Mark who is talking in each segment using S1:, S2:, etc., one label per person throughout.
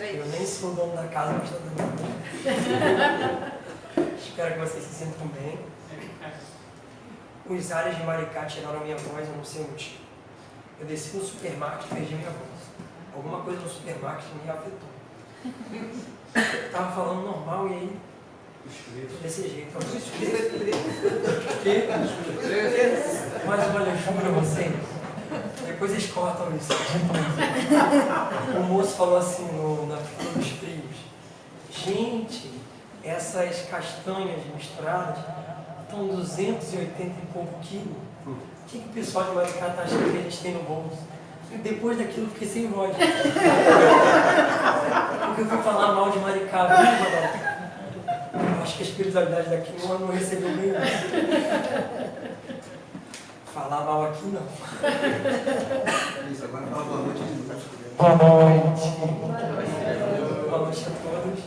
S1: Eu nem sou o dono da casa, mas estou dando. Espero que vocês se sintam bem. Os áreas de Maricá tiraram a minha voz, eu não sei o motivo. Eu desci no supermarket e perdi minha voz. Alguma coisa no supermarket me afetou. Eu estava falando normal e aí, desse jeito. Mas olha, eu juro pra vocês, depois eles cortam isso. O moço falou assim na fila dos frios: gente, essas castanhas misturadas estão 280 e pouco quilos. O que o pessoal de Maricá está achando que a gente tem no bolso? E depois daquilo eu fiquei sem voz. Porque eu fui falar mal de Maricá, viu, Madalena? Eu acho que a espiritualidade daqui não recebeu bem isso. Falar mal aqui não.
S2: Isso, agora fala boa noite de novo.
S1: Boa noite. Boa noite a todos.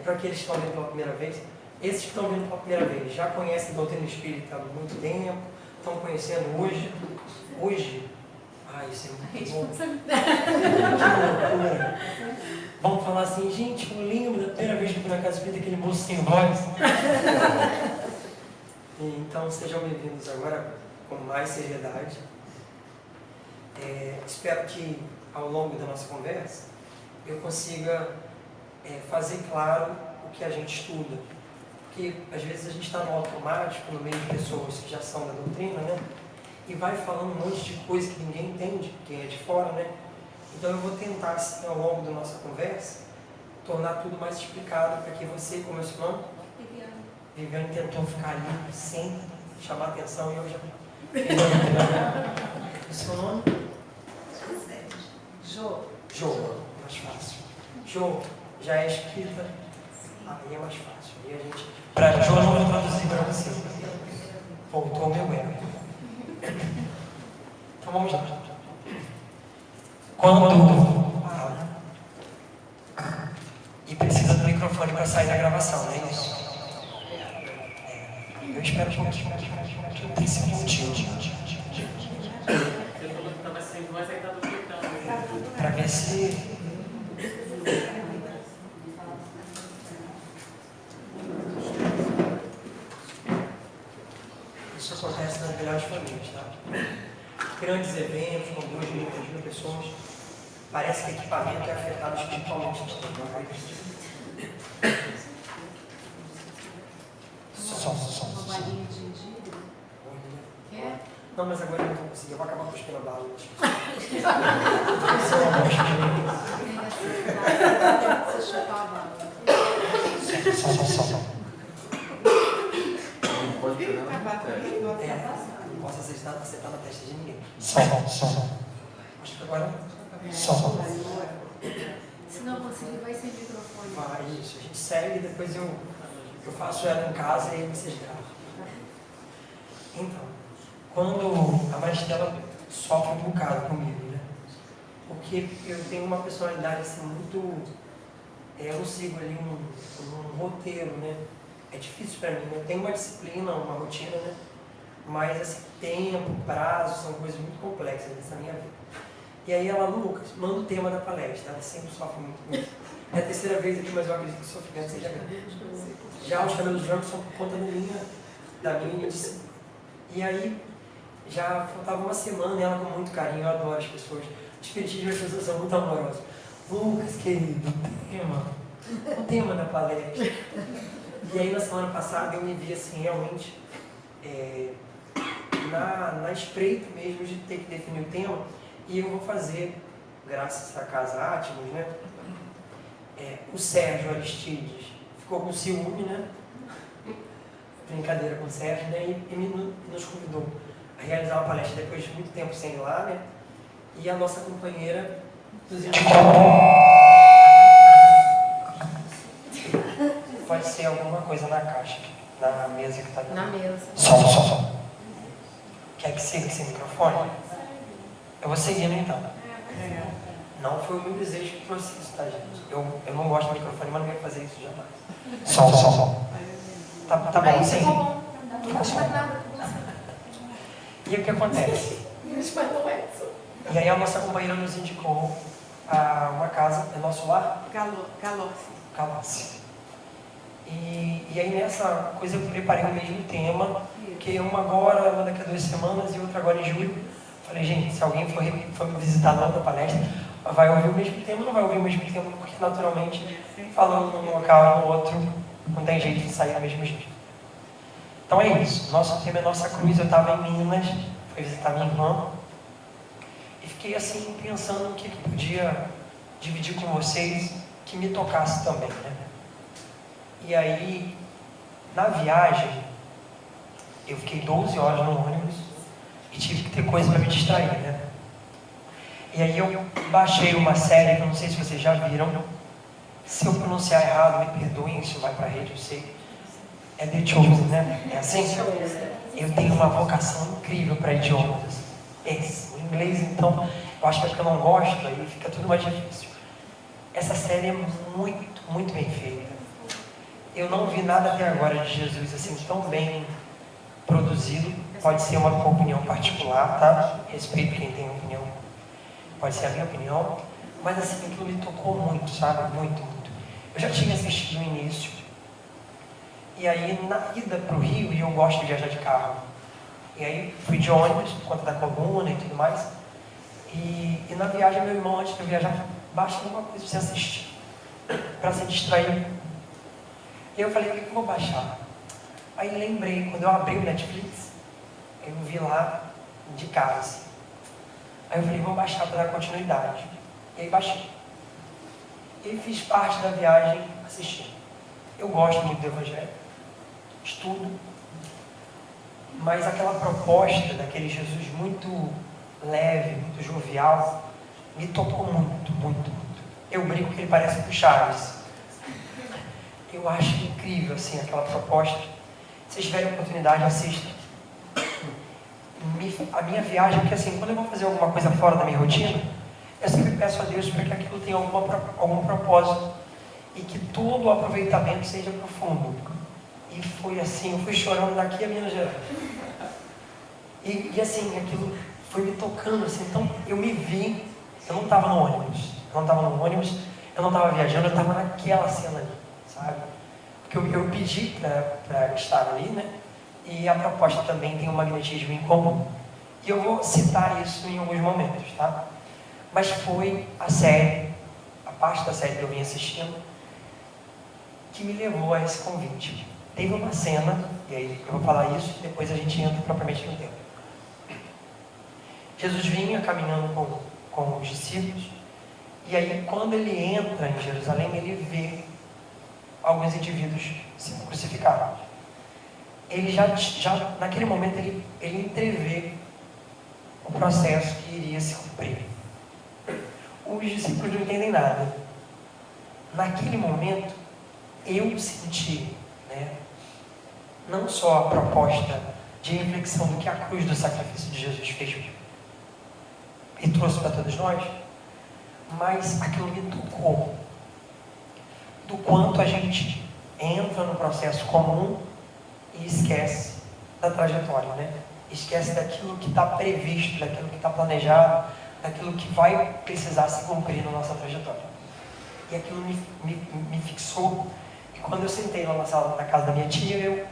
S1: Para aqueles que estão vindo pela primeira vez, esses que estão vindo pela primeira vez já conhecem a doutrina espírita há muito tempo, estão conhecendo hoje. Isso é muito bom. Que loucura. Vamos falar assim, gente, eu lembro da primeira vez que eu fui na casa espírita, aquele moço sem voz. Então sejam bem-vindos agora com mais seriedade. Espero que ao longo da nossa conversa eu consiga fazer claro o que a gente estuda. Porque às vezes a gente está no automático, no meio de pessoas que já são da doutrina, né? E vai falando um monte de coisa que ninguém entende, quem é de fora, né? Então eu vou tentar, assim, ao longo da nossa conversa, tornar tudo mais explicado para que você, como é o seu nome? Viviane tentou ficar ali sem chamar atenção e eu já... O seu nome? Jô, mais fácil. Jô, já é escrita? Aí é mais fácil. E a gente... Para Jô, eu não vou traduzir para você. Voltou o meu erro. Então vamos lá. Quando e precisa do microfone para sair da gravação, não é isso? Eu espero que não tenha esse motivo.
S3: Ele falou que estava sem voz, aí está duplicando.
S1: Para ver se... Isso acontece nas melhores famílias, tá? Grandes eventos, com 2.000, 3.000 pessoas, parece que o equipamento é afetado espiritualmente. Som.
S4: Quer?
S1: Não, mas agora eu não vou conseguir, eu vou acabar cuspindo a bala.
S4: Você chupar a bala.
S1: Som.
S2: Não pode pegar na testa.
S1: Não posso acertar na testa de ninguém. Som. Acho que agora... Som.
S4: Se não conseguir, vai sem microfone.
S1: Vai, isso. A gente segue e depois eu faço ela em casa e aí vocês gravam. Então, quando a Maristela sofre um bocado comigo, né? Porque eu tenho uma personalidade assim muito... eu sigo ali um roteiro, né? É difícil para mim, né? Eu tenho uma disciplina, uma rotina, né? Mas assim, tempo, prazo, são coisas muito complexas nessa minha vida. E aí ela, Lucas, manda o tema da palestra, ela sempre sofre muito com isso. É a terceira vez aqui, mas eu acredito que o sofrimento seja grande. Já os cabelos brancos são por conta da minha disciplina. E aí, já faltava uma semana, ela com muito carinho, eu adoro as pessoas. Os espiritistas, as pessoas são muito amorosas. Lucas, querido, o tema da palestra. E aí, na semana passada, eu me vi assim, realmente, na espreita mesmo de ter que definir o tema. E eu vou fazer, graças à Casa Atmos, né? O Sérgio Aristides ficou com ciúme, né? Brincadeira com o Sérgio, né? E nos convidou a realizar uma palestra depois de muito tempo sem ir lá, né? E a nossa companheira nos indicou. Pode ser alguma coisa na caixa, na mesa que está aqui.
S4: Na mesa.
S1: Som. Quer que siga sem microfone? Eu vou seguindo então. Não foi o meu desejo que trouxe isso, tá, gente? Eu não gosto de microfone, mas não ia fazer isso jamais. Som. Tá bom, sim.
S4: Tá bom. Não faz nada com você.
S1: E o que acontece?
S4: Mas não é isso.
S1: E aí a nossa companheira nos indicou uma casa, é nosso lar?
S4: Galossi.
S1: E aí nessa coisa eu preparei o mesmo tema, que uma agora, uma daqui a 2 semanas e outra agora em julho. Falei, gente, se alguém for me visitar na outra palestra, vai ouvir o mesmo tema ou não vai ouvir o mesmo tema? Porque naturalmente, falando num local e no outro, não tem jeito de sair do mesmo jeito. Então é isso, nosso tema é Nossa Cruz. Eu estava em Minas, fui visitar minha irmã, e fiquei assim pensando o que podia dividir com vocês, que me tocasse também, né? E aí, na viagem, eu fiquei 12 horas no ônibus e tive que ter coisa para me distrair, né? E aí eu baixei uma série, que eu não sei se vocês já viram. Se eu pronunciar errado, me perdoem, isso vai para a rede, eu sei. É The Chosen, né? É assim? Eu tenho uma vocação incrível para idiomas. O inglês, então, eu acho que é porque eu não gosto, aí fica tudo mais difícil. Essa série é muito, muito bem feita. Eu não vi nada até agora de Jesus assim tão bem produzido. Pode ser uma opinião particular, tá? Respeito quem tem opinião. Pode ser a minha opinião. Mas assim, aquilo me tocou muito, sabe? Muito, muito. Eu já tinha assistido no início. E aí, na ida para o Rio, e eu gosto de viajar de carro. E aí, fui de ônibus, por conta da coluna e tudo mais. E na viagem, meu irmão, antes de eu viajar, baixa alguma coisa para você assistir. Para se distrair. E eu falei, o que eu vou baixar? Aí lembrei, quando eu abri o Netflix, eu vi lá de casa. Assim. Aí eu falei, vou baixar para dar continuidade. E aí baixei. E aí fiz parte da viagem assistindo. Eu gosto muito do Evangelho, estudo, mas aquela proposta daquele Jesus muito leve, muito jovial, me tocou muito, muito, muito. Eu brinco que ele parece com Chaves. Eu acho incrível, assim, aquela proposta. Se vocês tiverem oportunidade, assistam. A minha viagem, porque assim, quando eu vou fazer alguma coisa fora da minha rotina, eu sempre peço a Deus para que aquilo tenha algum propósito e que todo o aproveitamento seja profundo. E foi assim, eu fui chorando daqui a Minas Gerais. E assim, aquilo foi me tocando, assim, então eu me vi, eu não estava no ônibus, eu não estava viajando, eu estava naquela cena ali, sabe? Porque eu pedi para estar ali, né? E a proposta também tem um magnetismo em comum. E eu vou citar isso em alguns momentos, tá? Mas foi a série, a parte da série que eu vim assistindo, que me levou a esse convite. Teve uma cena, e aí eu vou falar isso, e depois a gente entra propriamente no tema. Jesus vinha caminhando com os discípulos, e aí quando ele entra em Jerusalém, ele vê alguns indivíduos sendo crucificados. Ele já naquele momento, ele entrevê o processo que iria se cumprir. Os discípulos não entendem nada. Naquele momento, eu senti, né, não só a proposta de reflexão do que a cruz do sacrifício de Jesus fez e trouxe para todos nós, mas aquilo me tocou do quanto a gente entra no processo comum e esquece da trajetória, né? Esquece daquilo que está previsto, daquilo que está planejado, daquilo que vai precisar se cumprir na nossa trajetória. E aquilo me fixou. E quando eu sentei lá na sala, na casa da minha tia, eu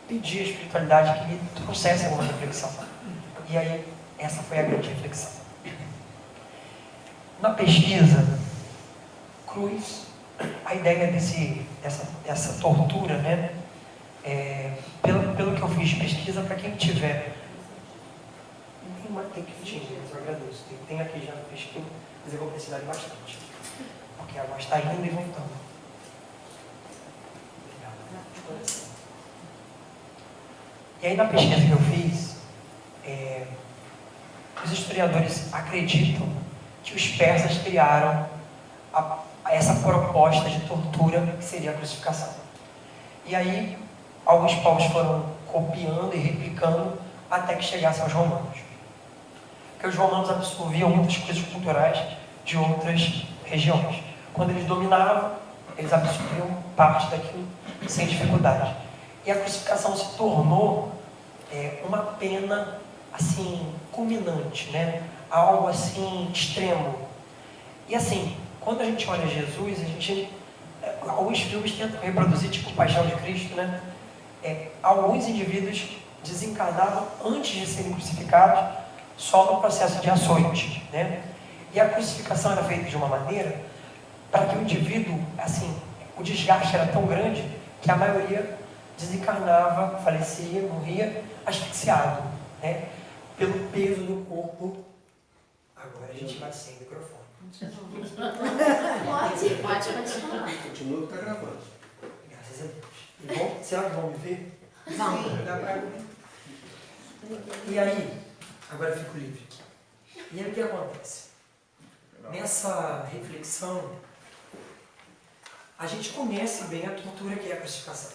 S1: pedi à espiritualidade que me trouxesse alguma reflexão. E aí, essa foi a grande reflexão. Na pesquisa, cruz, a ideia dessa tortura, né? Pelo que eu fiz de pesquisa, para quem tiver, tem que tinha, mas eu agradeço. Tem aqui já na pesquisa, mas eu vou precisar de bastante, porque a voz está indo e voltando. Obrigado. E aí na pesquisa que eu fiz, os historiadores acreditam que os persas criaram essa proposta de tortura que seria a crucificação. E aí, alguns povos foram copiando e replicando até que chegassem aos romanos. Porque os romanos absorviam muitas coisas culturais de outras regiões. Quando eles dominavam, eles absorviam parte daquilo sem dificuldade. E a crucificação se tornou uma pena, assim, culminante, né? Algo assim, extremo. E assim, quando a gente olha Jesus, alguns filmes tentam reproduzir, tipo Paixão de Cristo, né? Alguns indivíduos desencarnavam antes de serem crucificados, só no processo de açoite, né? E a crucificação era feita de uma maneira para que o indivíduo, assim, o desgaste era tão grande que a maioria desencarnava, falecia, morria asfixiado, né? Pelo peso do corpo. Agora a gente vai sem microfone.
S4: Pode continuar.
S2: Continua que tá gravando.
S1: Graças a Deus. Será que vão me ver?
S4: Não.
S3: Dá pra ver.
S1: E aí, agora eu fico livre. E aí o que acontece? Nessa reflexão, a gente conhece bem a tortura que é a crucificação.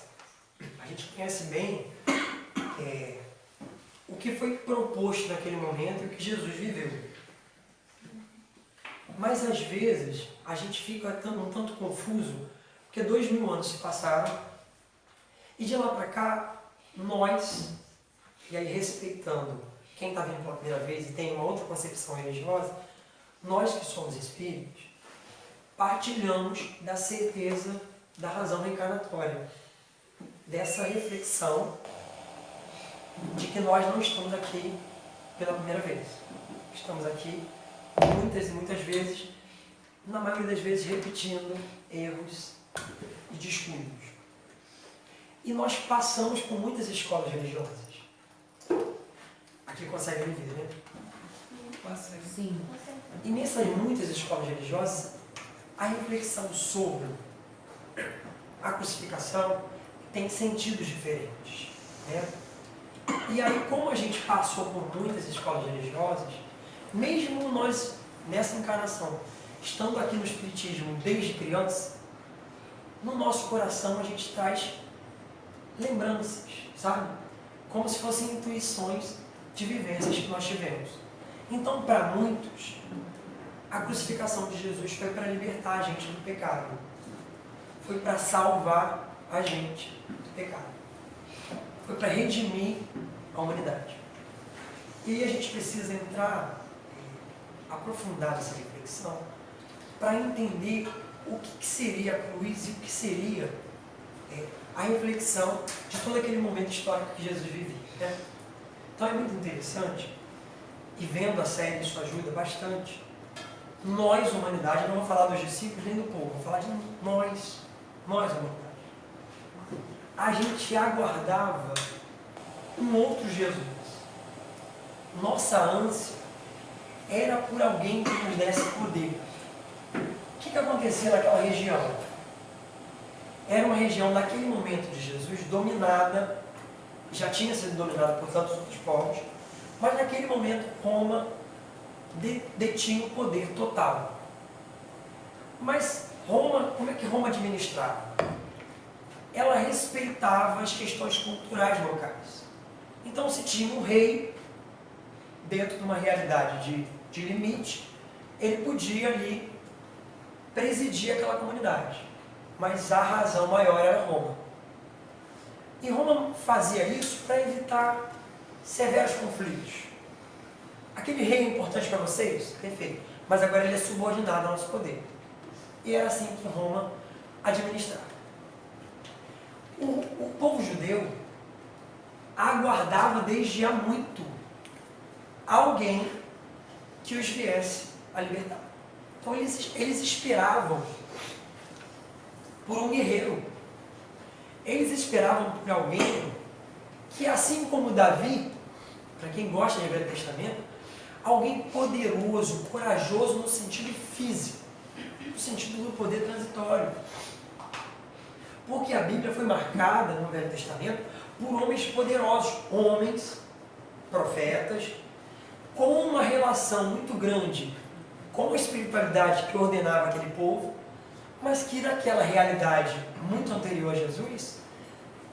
S1: A gente conhece bem o que foi proposto naquele momento e o que Jesus viveu. Mas às vezes a gente fica um tanto confuso, porque 2000 anos se passaram e de lá para cá, nós, e aí respeitando quem está vindo pela primeira vez e tem uma outra concepção religiosa, nós que somos espíritos, partilhamos da certeza da razão reencarnatória, dessa reflexão de que nós não estamos aqui pela primeira vez. Estamos aqui muitas e muitas vezes, na maioria das vezes repetindo erros e descuidos. E nós passamos por muitas escolas religiosas. Aqui consegue me ver, né?
S4: Sim.
S1: E nessas muitas escolas religiosas, a reflexão sobre a crucificação tem sentidos diferentes, né? E aí, como a gente passou por muitas escolas religiosas, mesmo nós, nessa encarnação, estando aqui no Espiritismo desde criança, no nosso coração a gente traz lembranças, sabe? Como se fossem intuições de vivências que nós tivemos. Então, para muitos, a crucificação de Jesus foi para libertar a gente do pecado. Foi para salvar a gente do pecado. Foi para redimir a humanidade. E aí a gente precisa entrar, aprofundar essa reflexão, para entender o que seria a cruz e o que seria a reflexão de todo aquele momento histórico que Jesus vivia, né? Então é muito interessante, e vendo a série isso ajuda bastante. Nós, humanidade, eu não vou falar dos discípulos nem do povo, vou falar de nós, humanidade. A gente aguardava um outro Jesus. Nossa ânsia era por alguém que nos desse poder. O que acontecia naquela região? Era uma região, naquele momento de Jesus, dominada, já tinha sido dominada por tantos outros povos, mas naquele momento Roma detinha o poder total. Mas Roma, como é que Roma administrava? Ela respeitava as questões culturais locais. Então se tinha um rei, dentro de uma realidade de limite, ele podia ali presidir aquela comunidade. Mas a razão maior era Roma. E Roma fazia isso para evitar severos conflitos. Aquele rei é importante para vocês? Perfeito. Mas agora ele é subordinado ao nosso poder. E era assim que Roma administrava. O povo judeu aguardava desde há muito alguém que os viesse a libertar. Então eles esperavam por um guerreiro. Eles esperavam por alguém que, assim como Davi, para quem gosta de Velho Testamento, alguém poderoso, corajoso no sentido físico, no sentido do poder transitório. Porque a Bíblia foi marcada no Velho Testamento por homens poderosos, homens, profetas, com uma relação muito grande com a espiritualidade que ordenava aquele povo, mas que naquela realidade muito anterior a Jesus,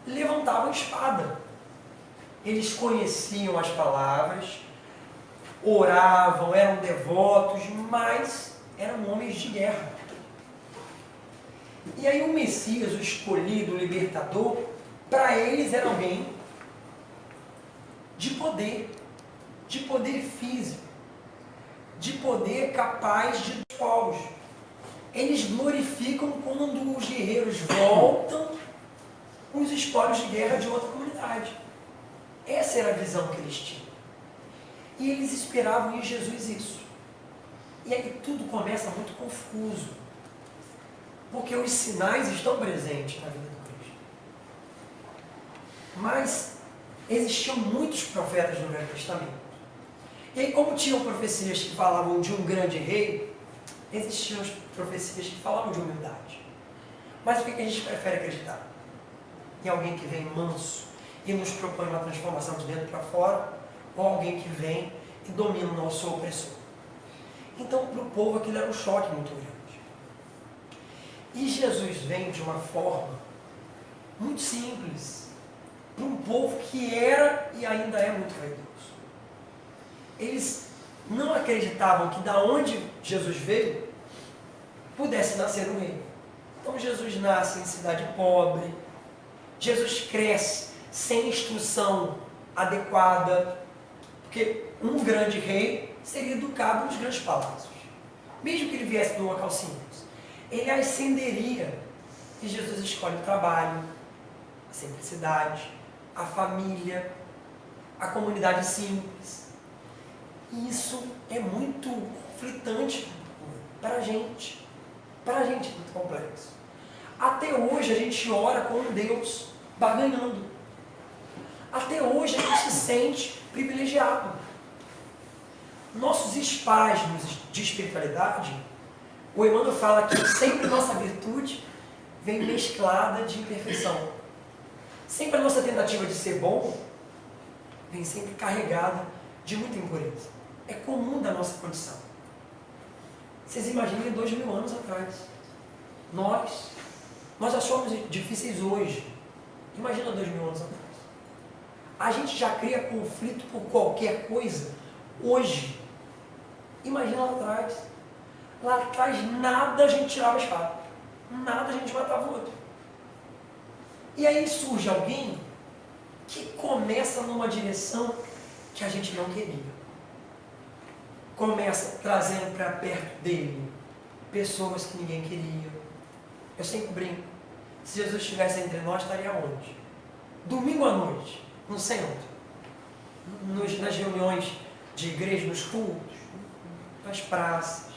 S1: levantavam espada. Eles conheciam as palavras, oravam, eram devotos, mas eram homens de guerra. E aí o Messias, o escolhido, o libertador, para eles era alguém de poder físico, de poder capaz de dos povos. Eles glorificam quando os guerreiros voltam com os espólios de guerra de outra comunidade. Essa era a visão que eles tinham. E eles esperavam em Jesus isso. E aí tudo começa muito confuso. Porque os sinais estão presentes na vida do Cristo. Mas existiam muitos profetas no Velho Testamento. E aí, como tinham profecias que falavam de um grande rei, existiam as profecias que falavam de humildade. Mas o que a gente prefere acreditar? Em alguém que vem manso e nos propõe uma transformação de dentro para fora, ou alguém que vem e domina o nosso opressor? Então, para o povo, aquilo era um choque muito grande. E Jesus vem de uma forma muito simples, para um povo que era e ainda é muito vaidoso. Eles não acreditavam que da onde Jesus veio, pudesse nascer um rei. Então Jesus nasce em cidade pobre, Jesus cresce sem instrução adequada, porque um grande rei seria educado nos grandes palácios. Mesmo que ele viesse de um local simples, ele ascenderia. E Jesus escolhe o trabalho, a simplicidade, a família, a comunidade simples. E isso é muito conflitante para a gente. Para a gente é muito complexo. Até hoje a gente ora com um Deus barganhando. Até hoje a gente se sente privilegiado. Nossos espasmos de espiritualidade, o Emmanuel fala que sempre nossa virtude vem mesclada de imperfeição. Sempre a nossa tentativa de ser bom vem sempre carregada de muita impureza. É comum da nossa condição. Vocês imaginem 2000 anos atrás. Nós já somos difíceis hoje. Imagina 2000 anos atrás. A gente já cria conflito por qualquer coisa hoje. Imagina lá atrás. Lá atrás nada a gente tirava a espada. Nada a gente matava o outro. E aí surge alguém que começa numa direção que a gente não queria. Começa trazendo para perto dele pessoas que ninguém queria. Eu sempre brinco. Se Jesus estivesse entre nós, estaria onde? Domingo à noite, no centro. Nas reuniões de igreja, nos cultos, nas praças,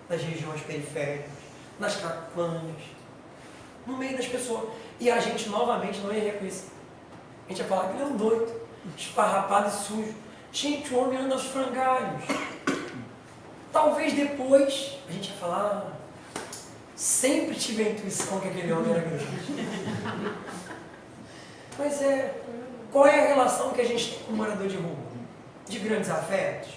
S1: nas regiões periféricas, nas capanhas, no meio das pessoas. E a gente novamente não ia reconhecer. A gente ia falar que ele é um doido, esfarrapado e sujo. Gente, o homem anda aos frangalhos. Talvez depois a gente ia falar, sempre tive a intuição que aquele homem era grande. Mas qual é a relação que a gente tem com o morador de rua? De grandes afetos?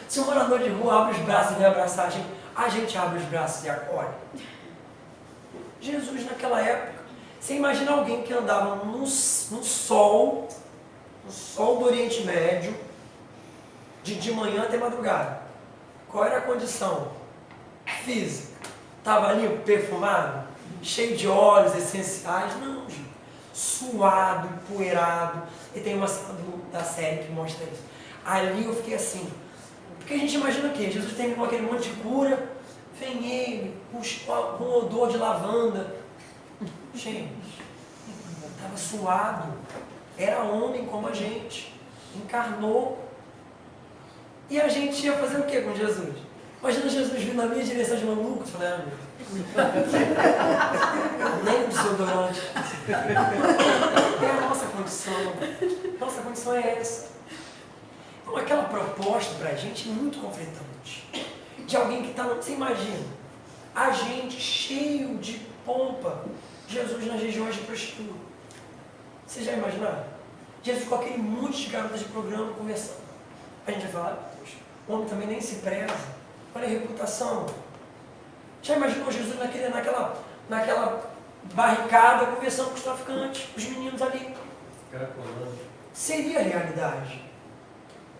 S1: Se o morador de rua abre os braços e vem abraçar a gente abre os braços e acolhe. Jesus naquela época, você imagina alguém que andava no sol do Oriente Médio, de manhã até madrugada. Qual era a condição física? Estava limpo, perfumado, cheio de óleos essenciais? Não, gente. Suado, empoeirado. E tem uma cena da série que mostra isso. Ali eu fiquei assim. Porque a gente imagina o quê? Jesus terminou aquele monte de cura, vem ele com odor de lavanda. Gente, estava suado. Era homem como a gente. Encarnou. E a gente ia fazer o que com Jesus? Imagina Jesus vindo na minha direção de maluco. Eu falei, nem um desodorante. É a nossa condição. Nossa condição é essa. Então aquela proposta para a gente é muito conflitante. De alguém que está... Você imagina, a gente cheio de pompa, Jesus nas regiões de prostituta. Vocês já imaginaram? Jesus com aquele monte de garotas de programa conversando. A gente vai falar, poxa, o homem também nem se preza. Olha a reputação. Já imaginou Jesus naquela barricada conversando com os traficantes, os meninos ali? Seria a realidade.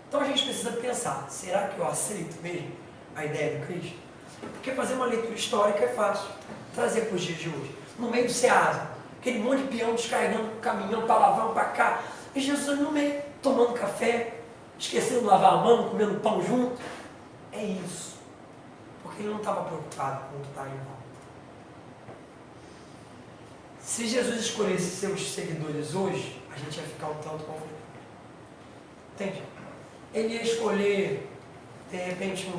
S1: Então a gente precisa pensar, será que eu aceito mesmo a ideia do Cristo? Porque fazer uma leitura histórica é fácil. Trazer para os dias de hoje. No meio do Ceasa, aquele monte de peão descarregando caminhão para lá, vão para cá. E Jesus ali no meio, tomando café, esquecendo de lavar a mão, comendo pão junto. É isso. Porque ele não estava preocupado com o que está em volta. Se Jesus escolhesse seus seguidores hoje, a gente ia ficar um tanto confuso. Entende? Ele ia escolher, de repente,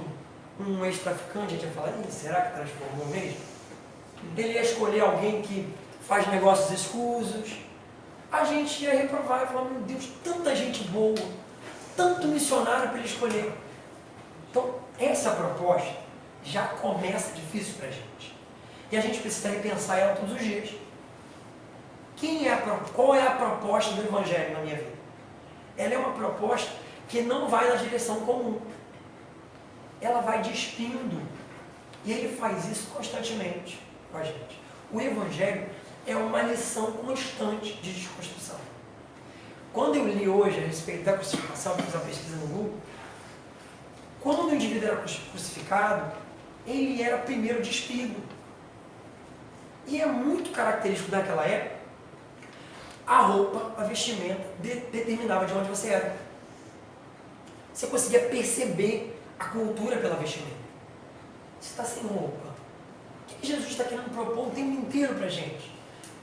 S1: um ex-traficante, a gente ia falar, será que transformou mesmo? Ele ia escolher alguém que faz negócios escusos. A gente ia reprovar e falar, meu Deus, tanta gente boa, tanto missionário para ele escolher. Então, essa proposta já começa difícil para a gente. E a gente precisa repensar ela todos os dias. Qual é a proposta do Evangelho na minha vida? Ela é uma proposta que não vai na direção comum. Ela vai despindo. E ele faz isso constantemente com a gente. O Evangelho é uma lição constante de desconstrução. Quando eu li hoje a respeito da crucificação, fiz uma pesquisa no Google, quando o indivíduo era crucificado, ele era primeiro despido. E é muito característico daquela época, a roupa, a vestimenta, determinava de onde você era. Você conseguia perceber a cultura pela vestimenta. Você está sem roupa. O que Jesus está querendo propor o tempo inteiro para a gente?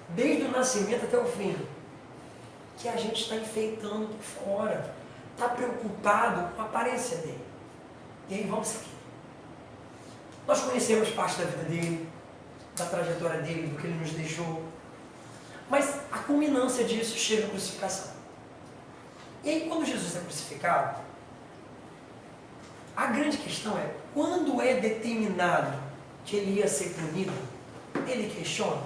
S1: Desde o nascimento até o fim. Que a gente está enfeitando por fora. Está preocupado com a aparência dele. E aí vamos seguir. Nós conhecemos parte da vida dele, da trajetória dele, do que ele nos deixou. Mas a culminância disso chega à crucificação. E aí quando Jesus é crucificado, a grande questão é, quando é determinado que ele ia ser punido, ele questiona?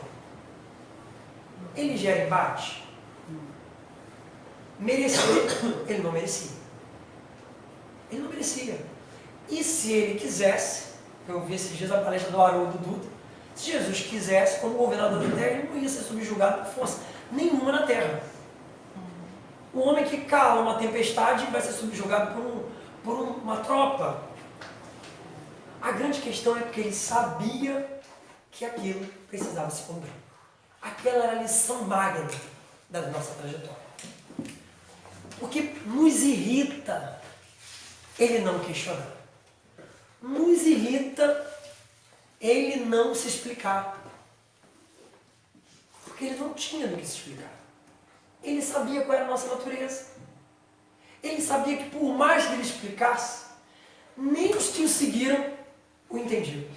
S1: Ele gera embate? Merecia? Ele não merecia. Ele não merecia. E se ele quisesse, eu vi esses dias a palestra do Haroldo Dutra, se Jesus quisesse, como governador da terra, ele não ia ser subjugado por força nenhuma na terra. O homem que cala uma tempestade vai ser subjugado por uma tropa. A grande questão é porque ele sabia que aquilo precisava se cumprir. Aquela era a lição magna da nossa trajetória. Porque nos irrita ele não questionar. Nos irrita ele não se explicar. Porque ele não tinha do que se explicar. Ele sabia qual era a nossa natureza. Ele sabia que por mais que ele explicasse, nem os que o seguiram o entendiam.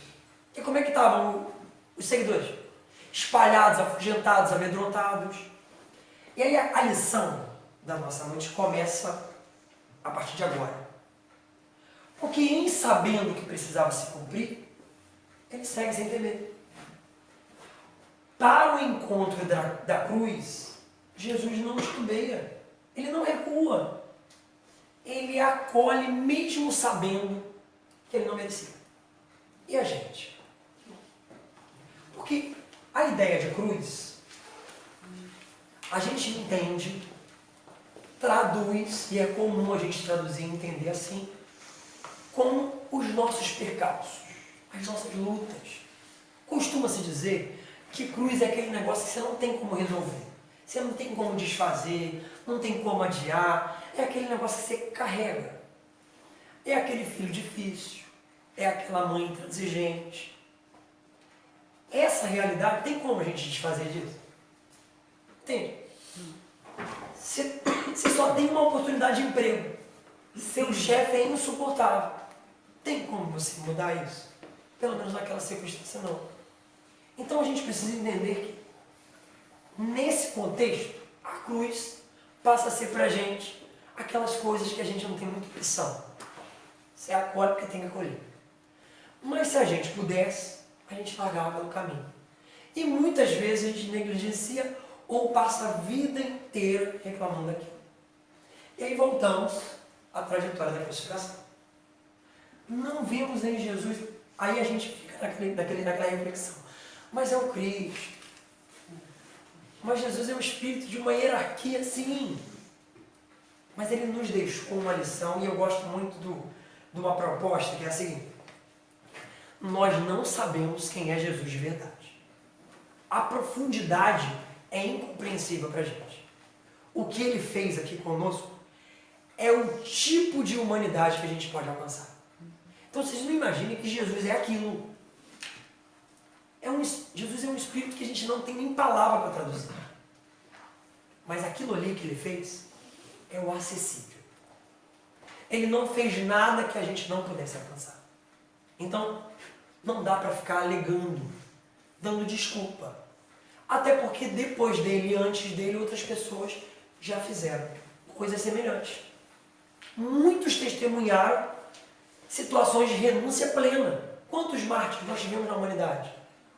S1: E como é que estavam os seguidores? Espalhados, afugentados, amedrontados. E aí a lição da nossa noite começa a partir de agora. Porque em sabendo que precisava se cumprir, ele segue sem temer. Para o encontro da cruz, Jesus não titubeia. Ele não recua. Ele acolhe mesmo sabendo que ele não merecia. E a gente? Porque a ideia de cruz, a gente entende, traduz, e é comum a gente traduzir e entender assim, como os nossos percalços, as nossas lutas. Costuma-se dizer que cruz é aquele negócio que você não tem como resolver. Você não tem como desfazer, não tem como adiar. É aquele negócio que você carrega. É aquele filho difícil. É aquela mãe intransigente. Essa realidade, tem como a gente desfazer disso? Entende? Você só tem uma oportunidade de emprego. Seu chefe é insuportável. Tem como você mudar isso? Pelo menos naquela circunstância não. Então a gente precisa entender que, nesse contexto, a cruz passa a ser pra gente aquelas coisas que a gente não tem muita opção. Você acolhe porque tem que acolher. Mas se a gente pudesse, a gente largava pelo caminho. E muitas vezes a gente negligencia ou passa a vida inteira reclamando daquilo. E aí voltamos à trajetória da crucificação. Não vemos em Jesus, aí a gente fica naquela reflexão. Mas é o Cristo. Mas Jesus é o espírito de uma hierarquia, sim. Mas ele nos deixou uma lição, e eu gosto muito de uma proposta que é a seguinte. Nós não sabemos quem é Jesus de verdade. A profundidade é incompreensível para a gente. O que ele fez aqui conosco é o tipo de humanidade que a gente pode alcançar. Então vocês não imaginem que Jesus é aquilo. Jesus é um espírito que a gente não tem nem palavra para traduzir. Mas aquilo ali que ele fez é o acessível. Ele não fez nada que a gente não pudesse alcançar. Então, não dá para ficar alegando, dando desculpa. Até porque depois dele e antes dele, outras pessoas já fizeram coisas semelhantes. Muitos testemunharam situações de renúncia plena. Quantos mártires nós tivemos na humanidade?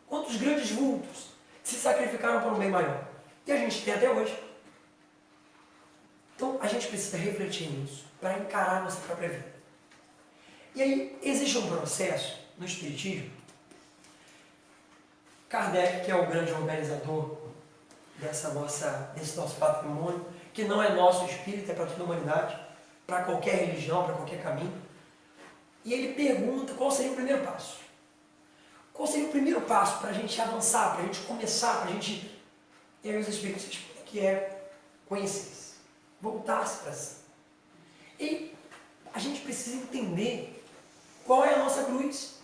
S1: Quantos grandes vultos se sacrificaram por um bem maior? E a gente tem até hoje. Então, a gente precisa refletir nisso para encarar a nossa própria vida. E aí, existe um processo no Espiritismo. Kardec, que é o grande organizador desse nosso patrimônio, que não é nosso espírito, é para toda a humanidade, para qualquer religião, para qualquer caminho. E ele pergunta qual seria o primeiro passo. Qual seria o primeiro passo para a gente avançar, para a gente começar, para a gente... E aí os espíritos explicam que é conhecer-se, voltar-se para si. E a gente precisa entender qual é a nossa cruz.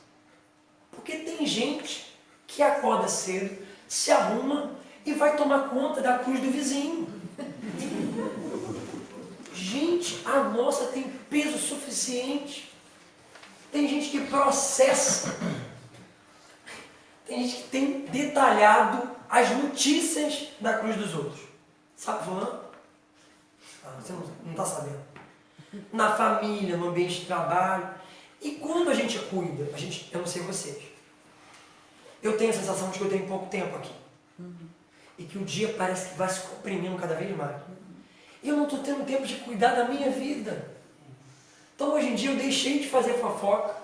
S1: Porque tem gente que acorda cedo, se arruma e vai tomar conta da cruz do vizinho. Gente, a nossa tem peso suficiente. Tem gente que processa. Tem gente que tem detalhado as notícias da cruz dos outros. Sabe fulano? Você não está sabendo. Na família, no ambiente de trabalho. E quando a gente cuida, eu não sei vocês, eu tenho a sensação de que eu tenho pouco tempo aqui. E que o dia parece que vai se comprimindo cada vez mais. E eu não estou tendo tempo de cuidar da minha vida. Então hoje em dia eu deixei de fazer fofoca,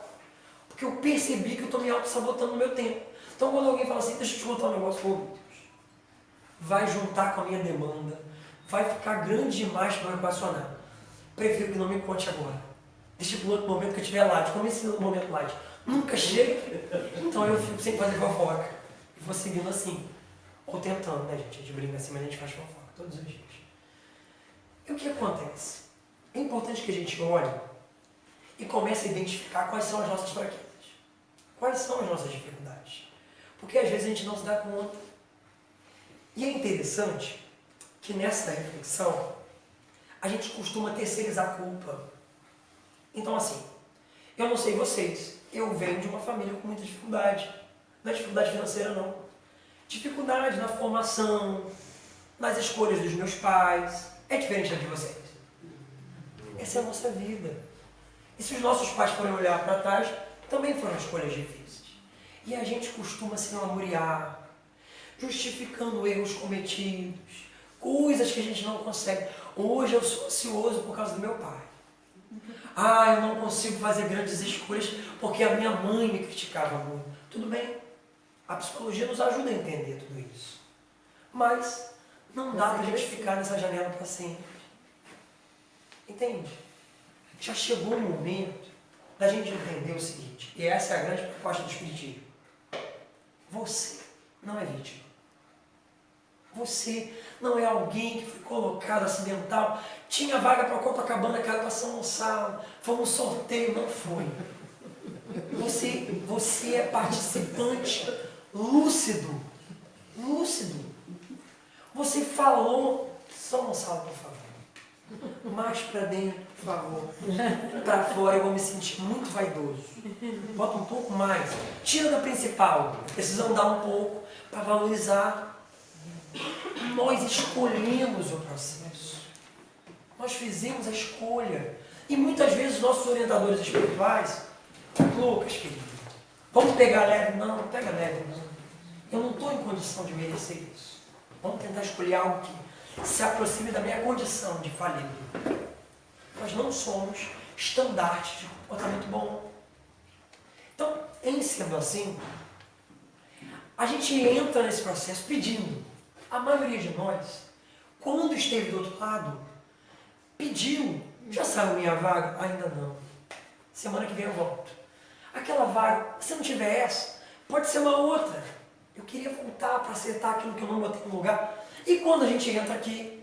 S1: porque eu percebi que eu estou me auto-sabotando no meu tempo. Então quando alguém fala assim, deixa eu te contar um negócio, meu Deus, vai juntar com a minha demanda, vai ficar grande demais para eu equacionar. Prefiro que não me conte agora. Deixa para o outro momento que eu estiver light. Como esse momento light nunca chega, então eu fico sem fazer fofoca. E vou seguindo assim. Ou tentando, né, gente? A gente brinca assim, mas a gente faz fofoca todos os dias. E o que acontece? É importante que a gente olhe e comece a identificar quais são as nossas fraquezas. Quais são as nossas dificuldades. Porque às vezes a gente não se dá conta. E é interessante que nessa reflexão a gente costuma terceirizar a culpa. Então assim, eu não sei vocês, eu venho de uma família com muita dificuldade. Não é dificuldade financeira não. Dificuldade na formação, nas escolhas dos meus pais. É diferente da de vocês. Essa é a nossa vida. E se os nossos pais forem olhar para trás, também foram escolhas difíceis. E a gente costuma se lamuriar, justificando erros cometidos, coisas que a gente não consegue. Hoje eu sou ansioso por causa do meu pai. Eu não consigo fazer grandes escolhas porque a minha mãe me criticava muito. Tudo bem, a psicologia nos ajuda a entender tudo isso. Mas não dá para a gente ficar nessa janela para sempre. Entende? Já chegou o momento da gente entender o seguinte, e essa é a grande proposta do Espiritismo. Você não é vítima. Você não é alguém que foi colocado acidental. Tinha vaga para Copacabana, caiu para São Gonçalo. Foi um sorteio, não foi. Você é participante lúcido. Lúcido. Você falou, São Gonçalo, por favor. Mais para dentro, por favor. Para fora eu vou me sentir muito vaidoso. Bota um pouco mais. Tira da principal. Precisamos dar um pouco para valorizar. Nós escolhemos o processo. Nós fizemos a escolha. E muitas vezes os nossos orientadores espirituais, Lucas, querido, vamos pegar leve? Não pega leve, não. Eu não estou em condição de merecer isso. Vamos tentar escolher algo que se aproxime da minha condição de falido. Nós não somos estandartes de comportamento bom. Então, em sendo assim, a gente entra nesse processo pedindo. A maioria de nós, quando esteve do outro lado, pediu, já saiu minha vaga? Ainda não. Semana que vem eu volto. Aquela vaga, se não tiver essa, pode ser uma outra. Eu queria voltar para acertar aquilo que eu não botei no lugar. E quando a gente entra aqui,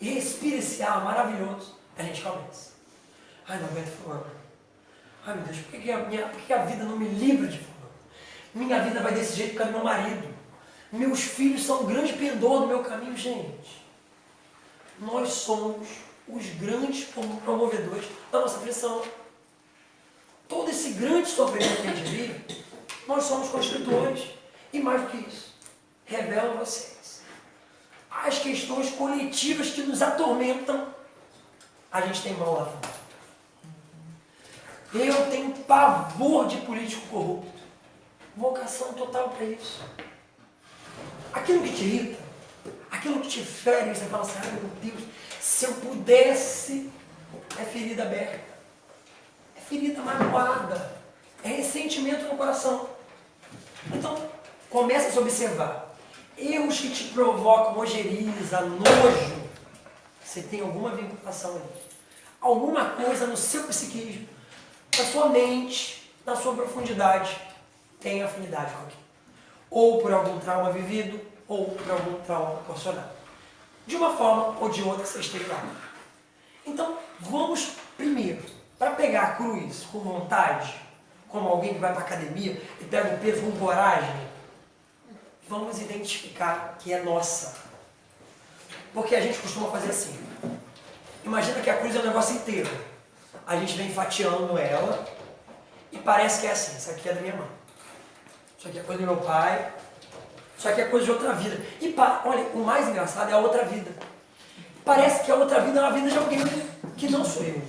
S1: e respira esse ar maravilhoso, a gente começa. Ai, não aguento fulano. Ai, meu Deus, por que a vida não me livra de fulano? Minha vida vai desse jeito por causa do meu marido. Meus filhos são um grande pendor no meu caminho. Gente, nós somos os grandes promovedores da nossa aflição. Todo esse grande sofrimento que a gente vive, nós somos construtores. E mais do que isso, revelo a vocês as questões coletivas que nos atormentam. A gente tem mão lá fora. Eu tenho pavor de político corrupto. Vocação total para isso. Aquilo que te irrita, aquilo que te fere, você fala assim, ai meu Deus, se eu pudesse, é ferida aberta, é ferida magoada, é ressentimento no coração. Então, começa a se observar. Erros que te provocam ojeriza, nojo, você tem alguma vinculação ali. Alguma coisa no seu psiquismo, na sua mente, na sua profundidade, tem afinidade com aquilo. Ou por algum trauma vivido, ou por algum trauma proporcionado. De uma forma ou de outra, você esteja lá. Então, vamos primeiro, para pegar a cruz com vontade, como alguém que vai para a academia e pega o peso com coragem, vamos identificar que é nossa. Porque a gente costuma fazer assim. Imagina que a cruz é um negócio inteiro. A gente vem fatiando ela e parece que é assim. Isso aqui é da minha mãe. Isso aqui é coisa do meu pai. Isso aqui é coisa de outra vida. E olha, o mais engraçado é a outra vida. Parece que a outra vida é uma vida de alguém que não sou eu.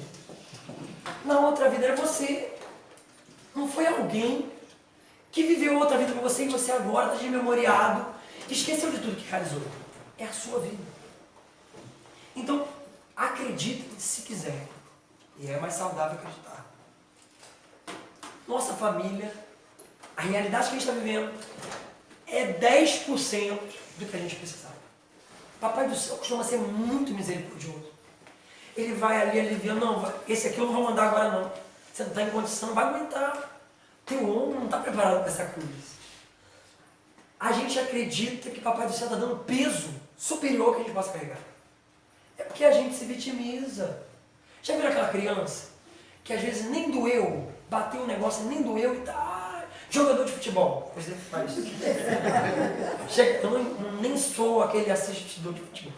S1: Na outra vida é você. Não foi alguém que viveu outra vida com você e você agora está desmemoriado, esqueceu de tudo que realizou. É a sua vida. Então, acredite se quiser. E é mais saudável acreditar. Nossa família, a realidade que a gente está vivendo, é 10% do que a gente precisava. Papai do céu costuma ser muito misericordioso. Ele vai ali aliviando, não, esse aqui eu não vou mandar agora não. Você não está em condição, não vai aguentar. Teu ombro não está preparado para essa cruz. A gente acredita que Papai do Céu está dando peso superior que a gente possa carregar. É porque a gente se vitimiza. Já viram aquela criança que às vezes nem doeu, bateu um negócio, nem doeu e tá jogador de futebol. Por exemplo, faz. Eu nem sou aquele assistidor de futebol.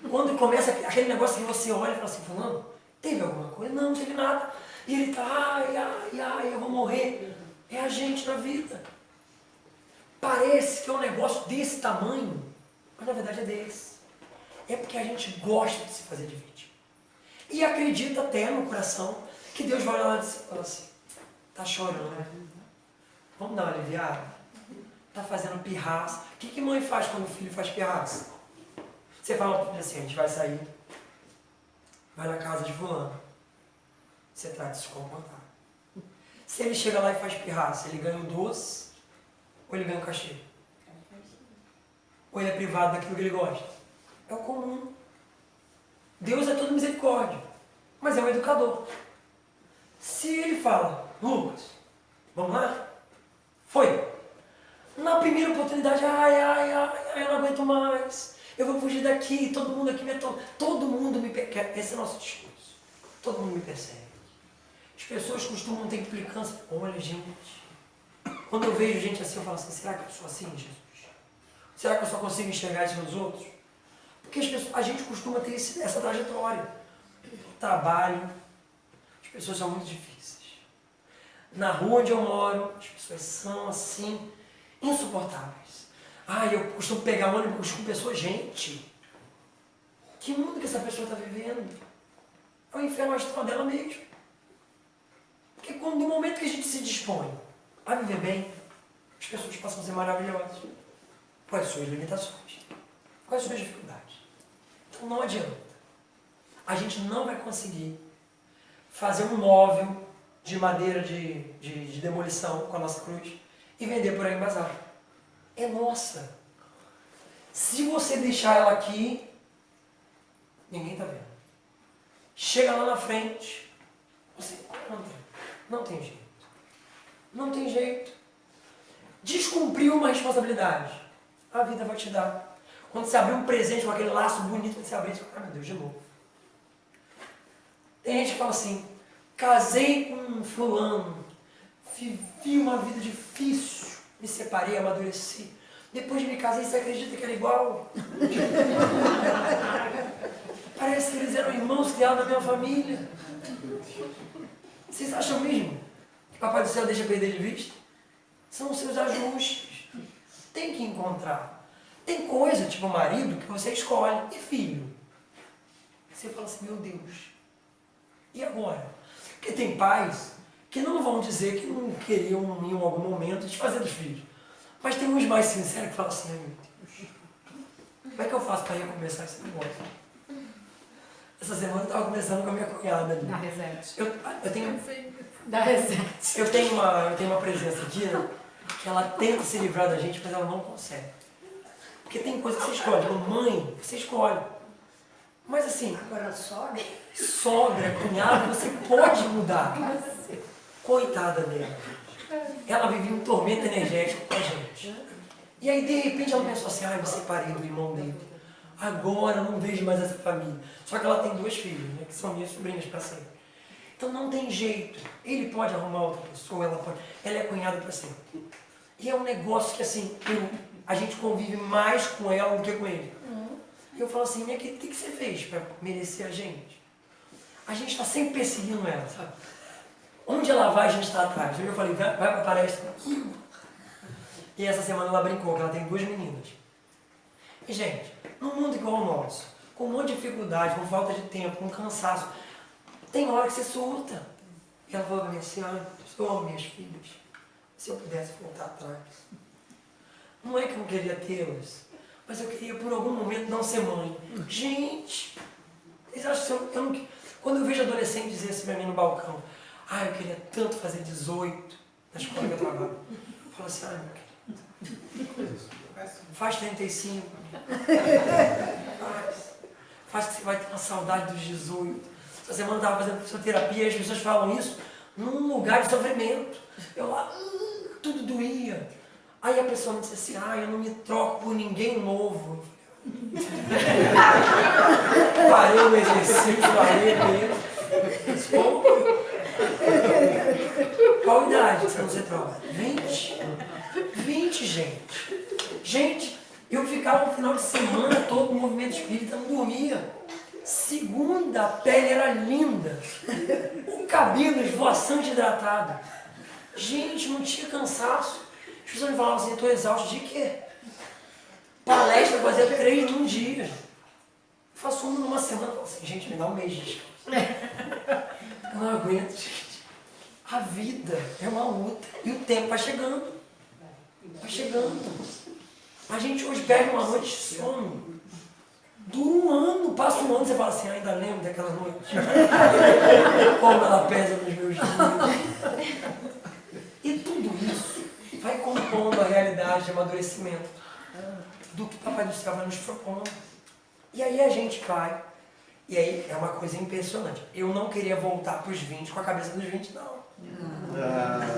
S1: Quando começa aquele negócio que você olha e fala assim, fulano, teve alguma coisa? Não, não teve nada. E ele tá, ai, eu vou morrer. É a gente na vida. Parece que é um negócio desse tamanho, mas na verdade é desse. É porque a gente gosta de se fazer de vítima. E acredita até no coração que Deus vai lá e fala assim, tá chorando, vamos dar uma aliviada? Tá fazendo pirraça. O que mãe faz quando o filho faz pirraça? Você fala para ele assim, a gente vai sair, vai na casa de fulano. Você trata de se comportar. Se ele chega lá e faz pirraça, ele ganha o doce ou ele ganha o cachê? Ou ele é privado daquilo que ele gosta? É o comum. Deus é todo misericórdia, mas é um educador. Se ele fala, Lucas, vamos lá? Foi. Na primeira oportunidade, eu não aguento mais, eu vou fugir daqui, todo mundo aqui todo mundo me persegue. Esse é o nosso discurso. Todo mundo me persegue. As pessoas costumam ter implicância. Olha, gente, quando eu vejo gente assim, eu falo assim, será que eu sou assim, Jesus? Será que eu só consigo enxergar isso nos outros? Porque a gente costuma ter essa trajetória. No trabalho, as pessoas são muito difíceis. Na rua onde eu moro, as pessoas são assim, insuportáveis. Eu costumo pegar ônibus com pessoas, gente, que mundo que essa pessoa está vivendo? É o inferno astral dela mesmo. Porque no momento que a gente se dispõe a viver bem, as pessoas passam a ser maravilhosas. Quais as suas limitações? Quais as suas dificuldades? Então não adianta. A gente não vai conseguir fazer um móvel de madeira de demolição com a nossa cruz e vender por aí em bazar. É nossa. Se você deixar ela aqui, ninguém está vendo. Chega lá na frente, você encontra. Não tem jeito. Não tem jeito. Descumpriu uma responsabilidade. A vida vai te dar. Quando você abrir um presente com aquele laço bonito, quando você abrir, você fala, ai meu Deus, de novo. Tem gente que fala assim, casei com um fulano, vivi uma vida difícil, me separei, amadureci. Depois de me casar, você acredita que era igual? Parece que eles eram irmãos criados na minha família. Vocês acham mesmo que o Papai do Céu deixa perder de vista? São os seus ajustes. Tem que encontrar. Tem coisa, tipo marido, que você escolhe. E filho? Você fala assim, meu Deus. E agora? Porque tem pais que não vão dizer que não queriam em algum momento desfazer dos filhos. Mas tem uns mais sinceros que falam assim, ai meu Deus, como é que eu faço para recomeçar esse negócio? Essa semana eu estava conversando com a minha cunhada ali.
S4: Da reset.
S1: Eu tenho
S4: Da reset.
S1: Eu tenho uma presença aqui, né, que ela tenta se livrar da gente, mas ela não consegue. Porque tem coisa que você escolhe. Mãe, você escolhe. Mas assim,
S5: Agora sogra.
S1: sogra, cunhado, você pode mudar. Coitada dela. Ela vivia um tormento energético com a gente. E aí, de repente, ela pensou assim, ai, me separei do irmão dele. Agora eu não vejo mais essa família. Só que ela tem 2 filhos, né, que são minhas sobrinhas para sempre. Então não tem jeito. Ele pode arrumar outra pessoa, ela é cunhada para sempre. E é um negócio que assim, a gente convive mais com ela do que com ele. E eu falo assim, minha querida, o que você fez para merecer a gente? A gente está sempre perseguindo ela, sabe? Onde ela vai, a gente está atrás. Eu falei, vai para a palestra comigo. E essa semana ela brincou, que ela tem 2 meninas. E gente, num mundo igual ao nosso, com um monte de dificuldade, com falta de tempo, com cansaço, tem hora que você surta. E ela falou para mim assim, eu amo minhas filhas. Se eu pudesse voltar atrás. Não é que eu não queria tê-las, mas eu queria por algum momento não ser mãe. Gente, vocês acham que eu não... Quando eu vejo adolescente dizer assim para mim no balcão, eu queria tanto fazer 18 na escola que eu trabalho. Eu falo assim, meu querido, faz 35. Faz que você vai ter uma saudade dos 18. Essa semana eu estava fazendo fisioterapia e as pessoas falam isso num lugar de sofrimento. Eu lá, tudo doía. Aí a pessoa me disse assim, eu não me troco por ninguém novo. Parei o exercício, parei mesmo. Qual idade que você não se troca? 20? 20, gente. Gente, eu ficava no final de semana todo no movimento espírita, não dormia. Segunda, a pele era linda. O cabelo esvoaçante hidratado. Gente, não tinha cansaço. As pessoas me falavam assim, eu estou exausto de quê? Palestra, eu fazia 3 num dia. Eu faço uma numa semana. Eu falo assim, gente, me dá um mês de descanso. Eu não aguento, gente. A vida é uma luta. E o tempo vai chegando. Vai chegando. A gente hoje perde uma noite de sono. Dura um ano, passa um ano, você fala assim, ainda lembro daquela noite. Como ela pesa nos meus dias. E tudo isso vai compondo a realidade de amadurecimento do que o Papai do Céu vai nos propondo. E aí a gente vai. E aí é uma coisa impressionante. Eu não queria voltar para os 20 com a cabeça dos 20, não.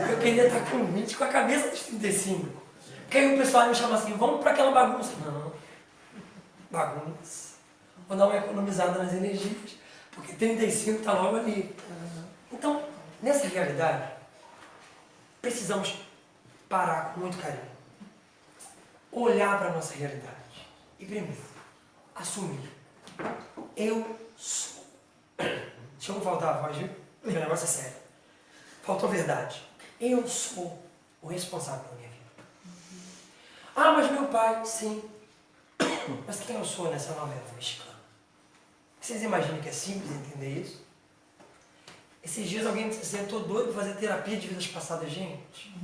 S1: Eu queria estar com 20 com a cabeça dos 35. Porque aí o pessoal me chama assim, vamos para aquela bagunça. Não. Bagunça. Vou dar uma economizada nas energias. Porque 35 está logo ali. Então, nessa realidade, precisamos parar com muito carinho. Olhar para a nossa realidade. E primeiro, assumir. Eu sou. Deixa eu faltar a voz, viu? Porque o negócio é sério. Faltou verdade. Eu sou o responsável pela minha vida. Mas meu pai, sim. Mas quem eu sou nessa novela mexicana? Vocês imaginam que é simples entender isso? Esses dias alguém me disse assim, eu tô doido para fazer terapia de vidas passadas, gente.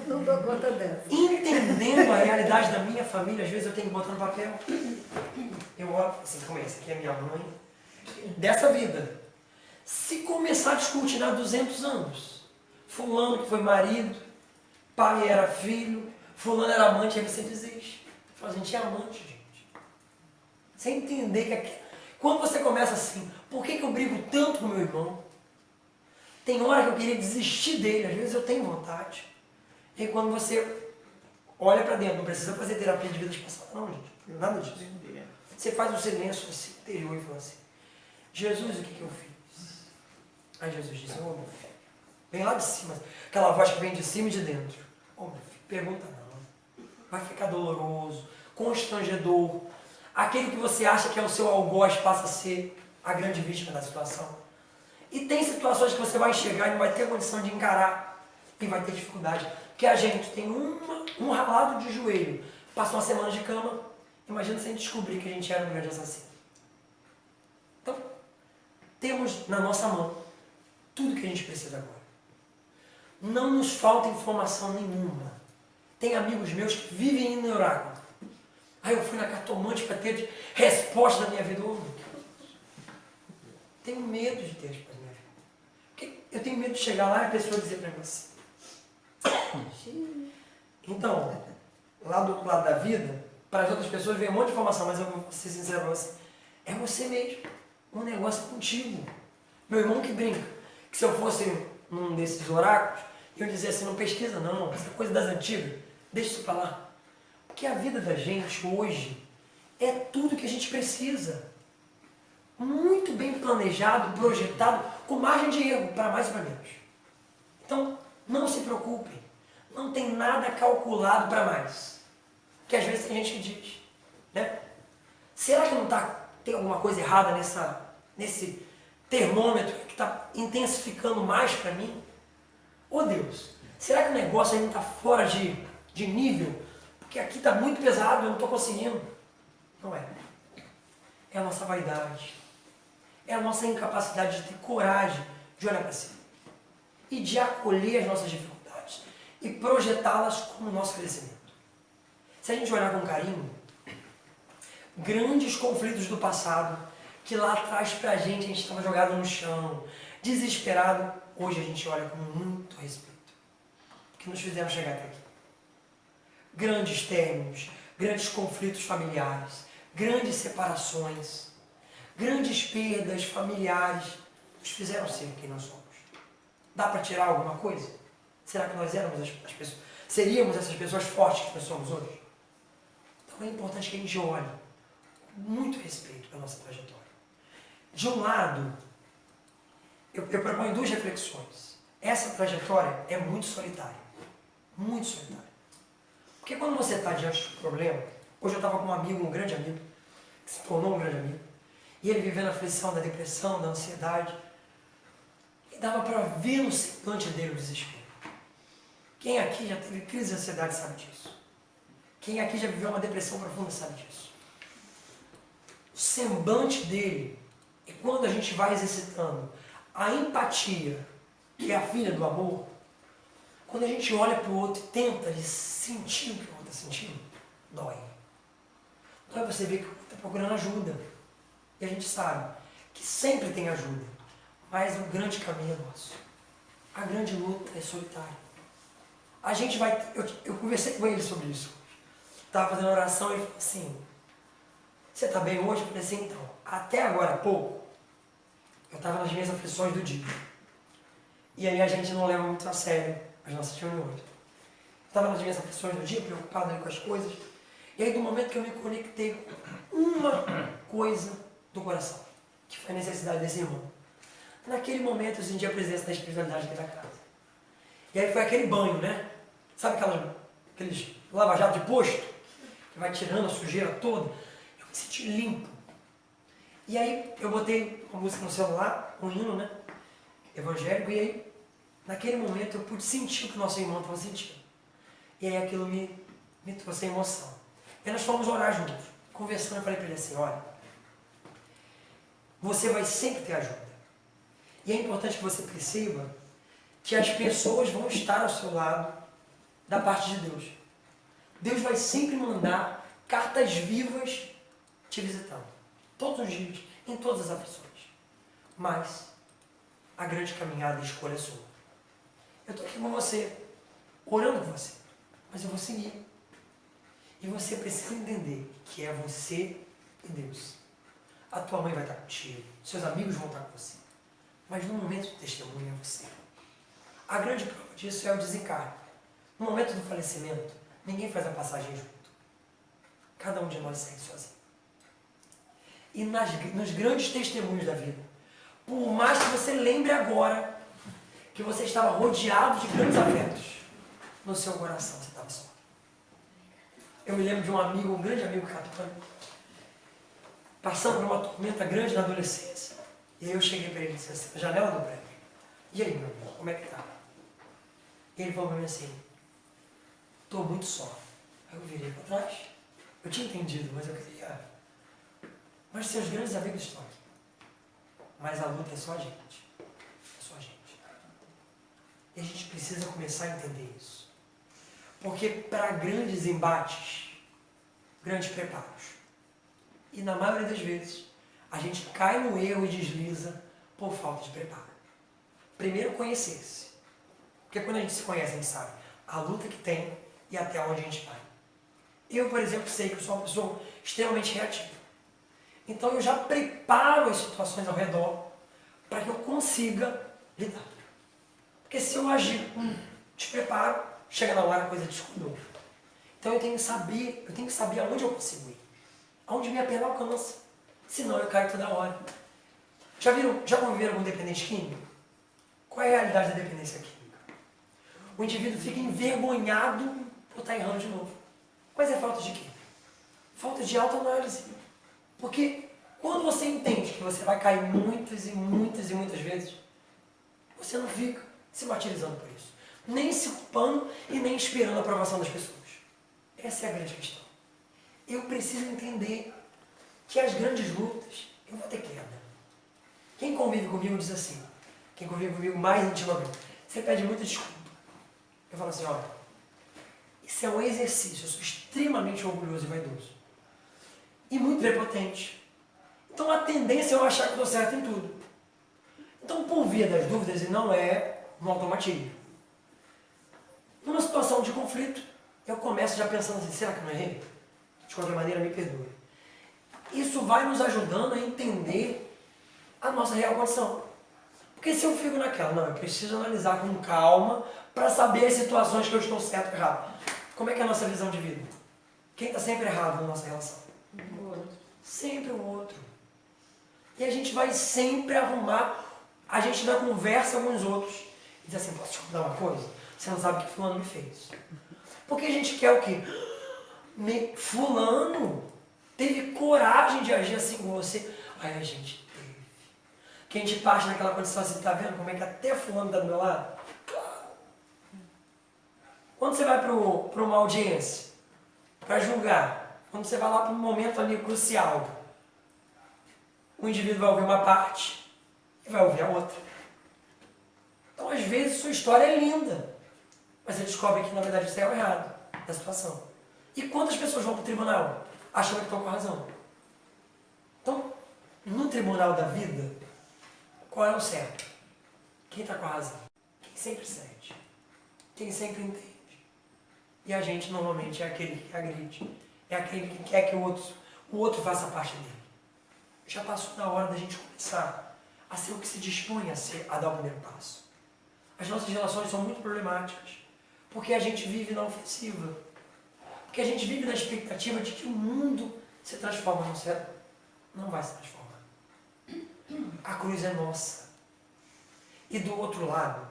S5: Não dou conta dessa.
S1: Entendendo a realidade da minha família, às vezes eu tenho que botar no papel. Eu olho assim, como é? Essa aqui é minha mãe. Dessa vida. Se começar a descortinar 200 anos, fulano que foi marido, pai era filho, fulano era amante, aí você desiste. Fala, a gente é amante, gente. Você entender que aqui, quando você começa assim, por que eu brigo tanto com meu irmão? Tem hora que eu queria desistir dele, às vezes eu tenho vontade. E aí quando você olha para dentro, não precisa fazer terapia de vidas passadas, não, gente. Nada disso. Você faz um silêncio assim, interior e fala assim, Jesus, o que eu fiz? Aí Jesus diz, ô meu filho, vem lá de cima, aquela voz que vem de cima e de dentro. Ô meu filho, pergunta não. Vai ficar doloroso, constrangedor. Aquele que você acha que é o seu algoz passa a ser a grande vítima da situação. E tem situações que você vai enxergar e não vai ter condição de encarar e vai ter dificuldade. Porque a gente tem um ralado de joelho, passa uma semana de cama, imagina se a gente descobrir que a gente era um grande assassino. Então, temos na nossa mão tudo que a gente precisa agora. Não nos falta informação nenhuma. Tem amigos meus que vivem indo no oráculo. Aí eu fui na cartomante para ter resposta da minha vida. Oh, meu Deus. Tenho medo de ter resposta da minha vida. Porque eu tenho medo de chegar lá e a pessoa dizer para mim assim. Então, lá do outro lado da vida, para as outras pessoas vem um monte de informação, mas eu vou ser sincero para você. É você mesmo. O negócio é contigo. Meu irmão que brinca. Que se eu fosse num desses oráculos, eu dizia assim, não pesquisa não, essa coisa das antigas, deixa isso para lá. Porque a vida da gente hoje é tudo que a gente precisa. Muito bem planejado, projetado, com margem de erro, para mais ou para menos. Então, não se preocupem. Não tem nada calculado para mais. Porque às vezes tem gente que diz, né? Será que não tem alguma coisa errada nesse termômetro que está intensificando mais para mim? Ô Deus, será que o negócio ainda está fora de nível? Porque aqui está muito pesado, eu não estou conseguindo. Não é. É a nossa vaidade. É a nossa incapacidade de ter coragem de olhar para cima. E de acolher as nossas dificuldades. E projetá-las como nosso crescimento. Se a gente olhar com carinho, grandes conflitos do passado, que lá atrás pra gente a gente estava jogado no chão, desesperado, hoje a gente olha com muito respeito. Que nos fizeram chegar até aqui. Grandes términos, grandes conflitos familiares, grandes separações, grandes perdas familiares, nos fizeram ser quem nós somos. Dá para tirar alguma coisa? Será que nós éramos as pessoas? Seríamos essas pessoas fortes que nós somos hoje? Então é importante que a gente olhe com muito respeito para a nossa trajetória. De um lado, eu proponho duas reflexões. Essa trajetória é muito solitária. Muito solitária. Porque quando você está diante de um problema, hoje eu estava com um amigo, um grande amigo, que se tornou um grande amigo, e ele vivendo a aflição da depressão, da ansiedade, e dava para ver no semblante dele o desespero. Quem aqui já teve crise de ansiedade sabe disso. Quem aqui já viveu uma depressão profunda sabe disso. O semblante dele, e quando a gente vai exercitando a empatia, que é a filha do amor, quando a gente olha para o outro e tenta sentir o que o outro está sentindo, dói. Dói você ver que o outro está procurando ajuda. E a gente sabe que sempre tem ajuda, mas o grande caminho é nosso. A grande luta é solitária. A gente vai... Eu conversei com ele sobre isso. Estava fazendo oração e ele falou assim, você está bem hoje? Eu falei assim, então, até agora há pouco, eu estava nas minhas aflições do dia. E aí a gente não leva muito a sério as nossas reuniões. Eu estava nas minhas aflições do dia, preocupado ali com as coisas. E aí do momento que eu me conectei com uma coisa do coração, que foi a necessidade desse irmão. Naquele momento eu senti a presença da espiritualidade aqui da casa. E aí foi aquele banho, né? Sabe aqueles lava-jato de posto? Que vai tirando a sujeira toda. Eu me senti limpo. E aí eu botei uma música no celular, um hino, né? Evangélico, e aí naquele momento eu pude sentir o que o nosso irmão estava sentindo. E aí aquilo me trouxe a emoção. E nós fomos orar juntos. Conversando, eu falei para ele assim, olha, você vai sempre ter ajuda. E é importante que você perceba que as pessoas vão estar ao seu lado da parte de Deus. Deus vai sempre mandar cartas vivas te visitando. Todos os dias, em todas as aflições. Mas a grande caminhada e escolha é sua. Eu estou aqui com você, orando com você, mas eu vou seguir. E você precisa entender que é você e Deus. A tua mãe vai estar contigo, seus amigos vão estar com você. Mas no momento do testemunho é você. A grande prova disso é o desencarne. No momento do falecimento, Ninguém faz a passagem junto. Cada um de nós segue sozinho. E nos grandes testemunhos da vida, por mais que você lembre agora que você estava rodeado de grandes afetos, no seu coração você estava só. Eu me lembro de um amigo, um grande amigo católico, passando por uma tormenta grande na adolescência. E aí eu cheguei para ele e disse assim, na janela do prédio: e aí, meu irmão, como é que tá? E ele falou para mim assim: estou muito só. Aí eu virei para trás. Eu tinha entendido, mas eu queria... Mas seus grandes amigos estão aqui. Mas a luta é só a gente. É só a gente. E a gente precisa começar a entender isso. Porque para grandes embates, grandes preparos, e na maioria das vezes, a gente cai no erro e desliza por falta de preparo. Primeiro, conhecer-se. Porque quando a gente se conhece, a gente sabe a luta que tem e até onde a gente vai. Eu, por exemplo, sei que eu sou uma pessoa extremamente reativa. Então eu já preparo as situações ao redor para que eu consiga lidar. Porque se eu agir com despreparo, chega na hora a coisa descuidou. Então eu tenho que saber aonde eu consigo ir. Aonde minha perna alcança. Senão eu caio toda hora. Já conviveram com um dependente químico? Qual é a realidade da dependência química? O indivíduo fica envergonhado por estar errando de novo. Mas é falta de quê? Falta de autoanálise. Porque quando você entende que você vai cair muitas e muitas e muitas vezes, você não fica se martirizando por isso. Nem se culpando e nem esperando a aprovação das pessoas. Essa é a grande questão. Eu preciso entender que as grandes lutas, eu vou ter queda. Quem convive comigo diz assim, quem convive comigo mais intimamente, você pede muita desculpa. Eu falo assim, olha, isso é um exercício, eu sou extremamente orgulhoso e vaidoso. E muito prepotente. Então a tendência é eu achar que eu estou certo em tudo. Então, por via das dúvidas, e não é um automatismo. Numa situação de conflito, eu começo já pensando assim, será que eu não errei? De qualquer maneira, me perdoe. Isso vai nos ajudando a entender a nossa real condição. Porque se eu fico naquela, não, eu preciso analisar com calma para saber as situações que eu estou certo ou errado. Como é que é a nossa visão de vida? Quem está sempre errado na nossa relação?
S3: O outro.
S1: Sempre o outro. E a gente vai sempre arrumar, a gente dá conversa com os outros. E diz assim, posso te contar uma coisa? Você não sabe o que fulano me fez. Porque a gente quer o quê? Fulano teve coragem de agir assim com você. Aí a gente teve. Que a gente parte naquela condição assim, tá vendo como é que até fulano está do meu lado? Claro. Quando você vai para uma audiência, para julgar, quando você vai lá para um momento ali crucial, o indivíduo vai ouvir uma parte e vai ouvir a outra. Então, às vezes, sua história é linda, mas você descobre que, na verdade, você é o errado da situação. E quantas pessoas vão para o tribunal achando que estão com a razão? Então, no tribunal da vida, qual é o certo? Quem está com a razão? Quem sempre sente. Quem sempre entende. E a gente, normalmente, é aquele que agride. É aquele que quer que o outro faça parte dele. Já passou da hora da gente começar a ser o que se dispõe a dar o primeiro passo. As nossas relações são muito problemáticas, porque a gente vive na ofensiva. Porque a gente vive na expectativa de que o mundo se transforma no céu. Não vai se transformar. A cruz é nossa. E do outro lado,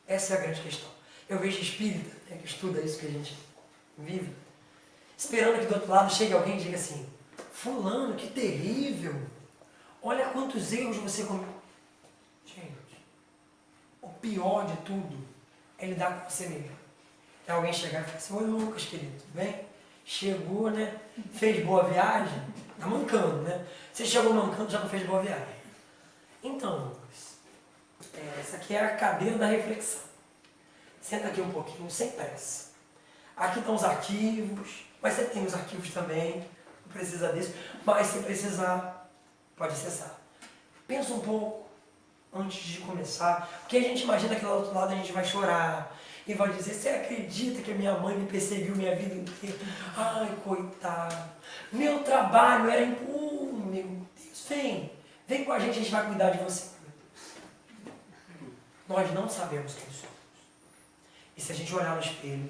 S1: essa é a grande questão. Eu vejo espírita, né, que estuda isso que a gente vive, esperando que do outro lado chegue alguém e diga assim, fulano, que terrível, olha quantos erros você cometeu. Gente, o pior de tudo é lidar com você mesmo. É alguém chegar e falar assim, oi Lucas, querido, tudo bem? Chegou, né? Fez boa viagem? Tá mancando, né? Você chegou mancando, já não fez boa viagem. Então, Lucas, essa aqui é a cadeira da reflexão. Senta aqui um pouquinho, sem pressa. Aqui estão os arquivos, mas você tem os arquivos também, não precisa disso, mas se precisar, pode acessar. Pensa um pouco antes de começar, porque a gente imagina que lá do outro lado a gente vai chorar e vai dizer, você acredita que a minha mãe me perseguiu minha vida inteira? Ai, coitado, meu trabalho era meu Deus, vem com a gente vai cuidar de você. Nós não sabemos quem somos. E se a gente olhar no espelho,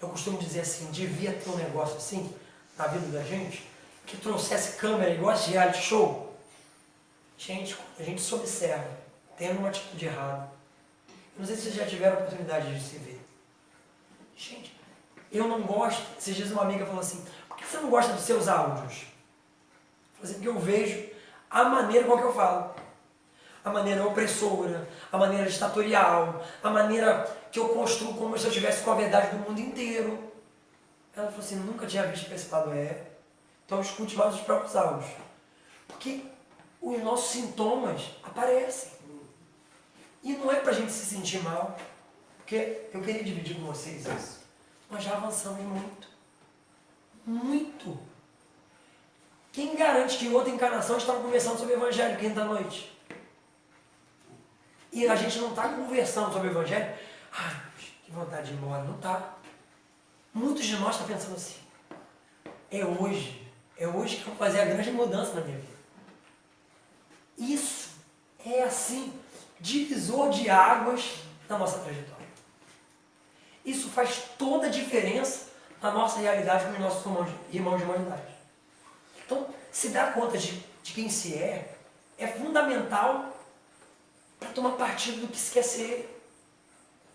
S1: eu costumo dizer assim, devia ter um negócio assim, na vida da gente, que trouxesse câmera igual esse reality show. Gente, quando a gente se observa, tendo uma atitude errada, não sei se vocês já tiveram a oportunidade de se ver. Gente, eu não gosto, esses dias uma amiga falou assim, por que você não gosta dos seus áudios? Eu falei assim, porque eu vejo a maneira com que eu falo. A maneira opressora, a maneira ditatorial, a maneira que eu construo como se eu estivesse com a verdade do mundo inteiro. Ela falou assim, nunca tinha visto pra esse lado, então escute mais os próprios áudios. Porque os nossos sintomas aparecem. E não é pra gente se sentir mal, porque eu queria dividir com vocês isso. Nós já avançamos muito. Muito. Quem garante que em outra encarnação estava conversando sobre o Evangelho quinta-noite? E a gente não está conversando sobre o Evangelho. Ai, que vontade de ir embora. Não está. Muitos de nós estão pensando assim. É hoje que eu vou fazer a grande mudança na minha vida. Isso é assim, divisor de águas na nossa trajetória. Isso faz toda a diferença na nossa realidade com os nossos irmãos de humanidade. Então, se dar conta de quem se é fundamental para tomar partido do que se quer ser.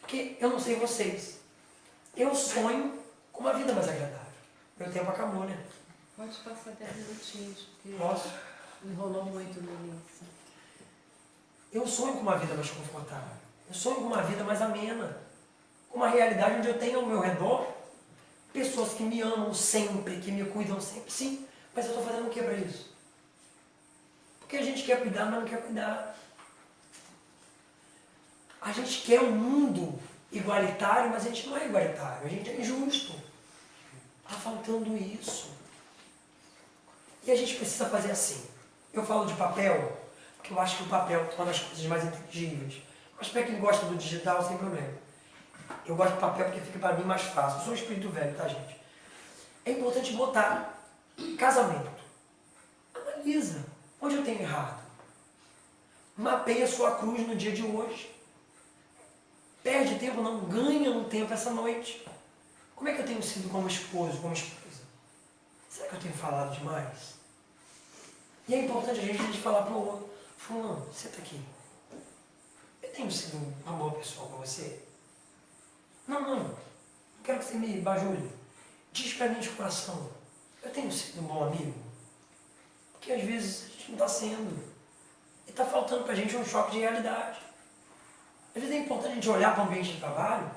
S1: Porque eu não sei vocês, eu sonho com uma vida mais agradável. Meu tempo acabou, né?
S4: Pode passar 10 minutinhos, porque
S1: Posso?
S4: enrolou muito no início.
S1: Eu sonho com uma vida mais confortável. Eu sonho com uma vida mais amena. Com uma realidade onde eu tenho ao meu redor pessoas que me amam sempre, que me cuidam sempre. Sim, mas eu estou fazendo o que para isso? Porque a gente quer cuidar, mas não quer cuidar. A gente quer um mundo igualitário, mas a gente não é igualitário. A gente é injusto. Está faltando isso. E a gente precisa fazer assim. Eu falo de papel, porque eu acho que o papel torna as coisas mais inteligíveis. Mas para quem gosta do digital, sem problema. Eu gosto de papel porque fica para mim mais fácil. Eu sou um espírito velho, tá, gente? É importante botar casamento. Analisa onde eu tenho errado. Mapeia a sua cruz no dia de hoje. Perde tempo, não ganha um tempo essa noite. Como é que eu tenho sido como esposo, como esposa? Será que eu tenho falado demais? E é importante a gente falar para o outro, fulano, você está aqui. Eu tenho sido uma boa pessoa com você? Não quero que você me bajule. Diz para mim de coração, eu tenho sido um bom amigo? Porque às vezes a gente não está sendo. E está faltando para a gente um choque de realidade. Às vezes é importante a gente olhar para o ambiente de trabalho,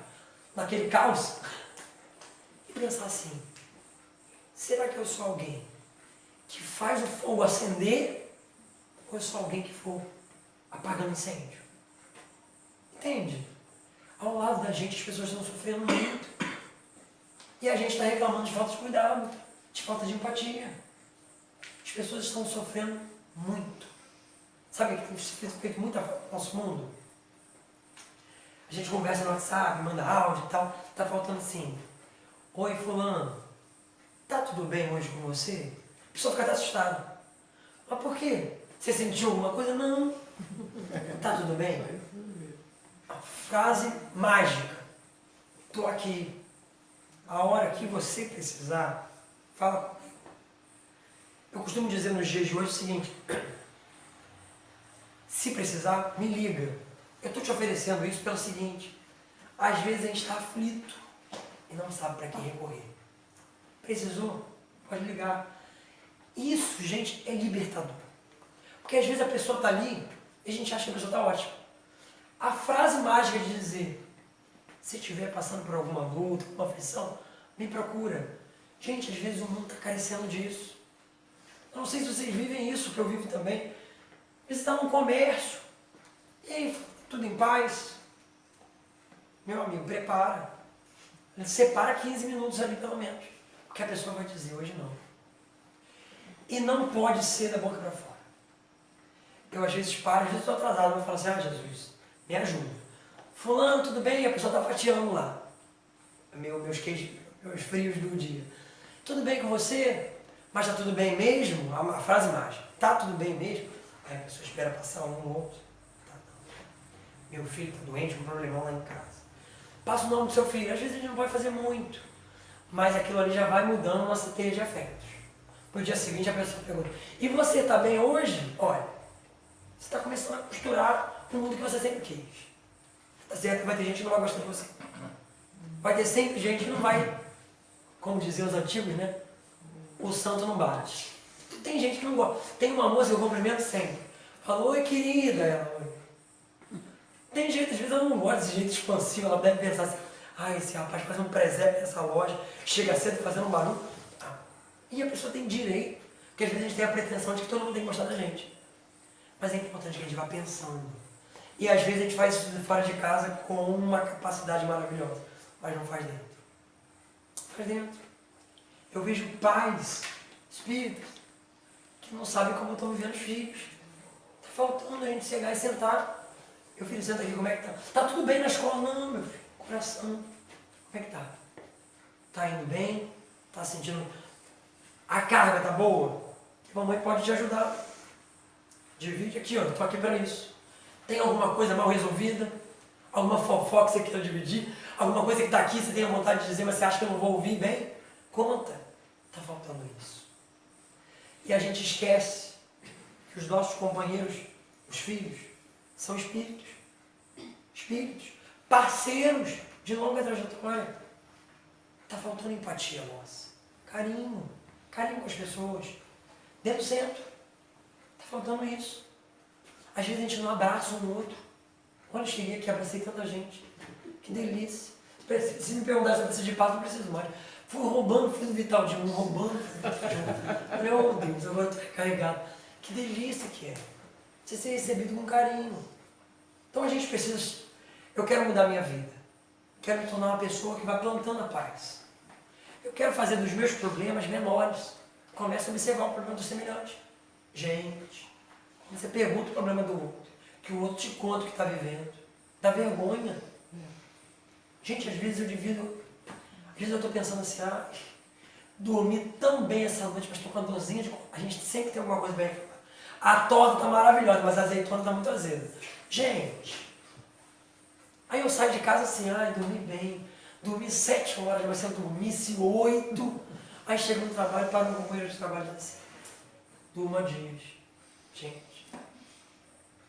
S1: naquele caos, e pensar assim, será que eu sou alguém que faz o fogo acender, ou eu sou alguém que for apagando incêndio? Entende? Ao lado da gente as pessoas estão sofrendo muito. E a gente está reclamando de falta de cuidado, de falta de empatia. As pessoas estão sofrendo muito. Sabe o que tem feito muita falta no nosso mundo? A gente conversa no WhatsApp, manda áudio e tal. Está faltando assim. Oi, fulano. Tá tudo bem hoje com você? A pessoa fica até assustada. Mas por quê? Você sentiu alguma coisa? Não. Tá tudo bem? A frase mágica. Estou aqui. A hora que você precisar, fala comigo. Eu costumo dizer nos dias de hoje o seguinte. Se precisar, me liga. Eu estou te oferecendo isso pelo seguinte. Às vezes a gente está aflito e não sabe para quem recorrer. Precisou? Pode ligar. Isso, gente, é libertador. Porque às vezes a pessoa está ali e a gente acha que a pessoa está ótima. A frase mágica de dizer, se estiver passando por alguma luta, alguma aflição, me procura. Gente, às vezes o mundo está carecendo disso. Eu não sei se vocês vivem isso, que eu vivo também. Às vezes está num comércio. E aí, tudo em paz. Meu amigo, prepara. Separa 15 minutos ali pelo menos. Porque a pessoa vai dizer, hoje não. E não pode ser da boca para fora. Eu às vezes paro, às vezes estou atrasado, mas falo assim, Jesus, me ajuda. Fulano, tudo bem? E a pessoa está fatiando lá. Meus frios do dia. Tudo bem com você? Mas está tudo bem mesmo? A frase mágica. Está tudo bem mesmo? Aí a pessoa espera passar um ou outro. Tá, não. Meu filho está doente, um problemão lá em casa. Passa o nome do seu filho. Às vezes a gente não pode fazer muito. mas aquilo ali já vai mudando nossa teia de afetos. No dia seguinte a pessoa pergunta, e você está bem hoje? Olha, você está começando a costurar o mundo que você sempre quis. Tá certo? Vai ter gente que não vai gostar de você. Vai ter sempre gente que não vai, como diziam os antigos, né? O santo não bate. Tem gente que não gosta. Tem uma moça que eu cumprimento sempre. Fala, oi querida. Ela, oi. Tem jeito, às vezes ela não gosta desse jeito expansivo. Ela deve pensar assim, esse rapaz faz um presépio nessa loja, chega cedo fazendo um barulho. E a pessoa tem direito, porque às vezes a gente tem a pretensão de que todo mundo tem que gostar da gente. Mas é importante que a gente vá pensando. E às vezes a gente faz isso fora de casa com uma capacidade maravilhosa, mas não faz dentro. Faz dentro. Eu vejo pais, espíritas, que não sabem como estão vivendo os filhos. Está faltando a gente chegar e sentar. Meu filho, senta aqui, como é que tá? Tá tudo bem na escola? Não, meu filho. Coração. Como é que tá? Tá indo bem? Tá sentindo... A carga tá boa? A mamãe pode te ajudar. Divide aqui, ó. Tô aqui para isso. Tem alguma coisa mal resolvida? Alguma fofoca que você queira dividir? Alguma coisa que está aqui, você tem a vontade de dizer, mas você acha que eu não vou ouvir bem? Conta. Está faltando isso. E a gente esquece que os nossos companheiros, os filhos, são espíritos. Espíritos. Parceiros de longa trajetória. Está faltando empatia nossa. Carinho. Carinho com as pessoas. Dentro do centro. Está faltando isso. Às vezes a gente não abraça um outro. Quando eu cheguei aqui, abracei tanta gente. Que delícia. Se me perguntar se eu preciso de paz, não preciso mais. Fui roubando, fiz um vital de um, roubando, fiz um vital de um. Falei, oh Deus, agora eu estou recarregado. Que delícia que é. Você ser recebido com carinho. Então a gente precisa... Eu quero mudar a minha vida. Quero me tornar uma pessoa que vai plantando a paz. Eu quero fazer dos meus problemas menores. Começa a observar o problema do semelhante. Gente, você pergunta o problema do outro, que o outro te conta o que está vivendo. Dá vergonha. Gente, às vezes eu estou pensando assim, dormi tão bem essa noite, mas estou com uma dorzinha de... A gente sempre tem alguma coisa bem. A torta está maravilhosa, mas a azeitona está muito azeda. Gente, aí eu saio de casa assim, dormi bem, dormi 7 horas, mas se eu dormisse 8, aí chego no trabalho, para o companheiro de trabalho assim, durma dias. Gente,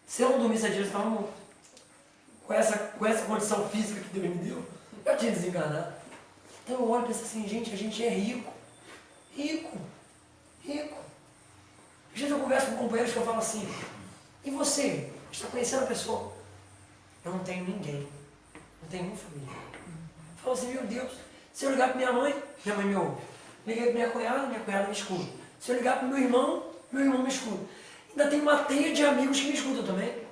S1: se eu não dormisse a dias, eu estava morto. Com essa condição física que Deus me deu, eu tinha desenganado. Então eu olho e penso assim, gente, a gente é rico. Rico. Rico. Às vezes eu converso com companheiros que eu falo assim, e você? Está conhecendo a pessoa? Eu não tenho ninguém. Não tenho nenhuma família. Eu falo assim, meu Deus, se eu ligar para minha mãe me ouve. Liguei para minha cunhada me escuta. Se eu ligar para meu irmão me escuta. Ainda tem uma teia de amigos que me escutam também.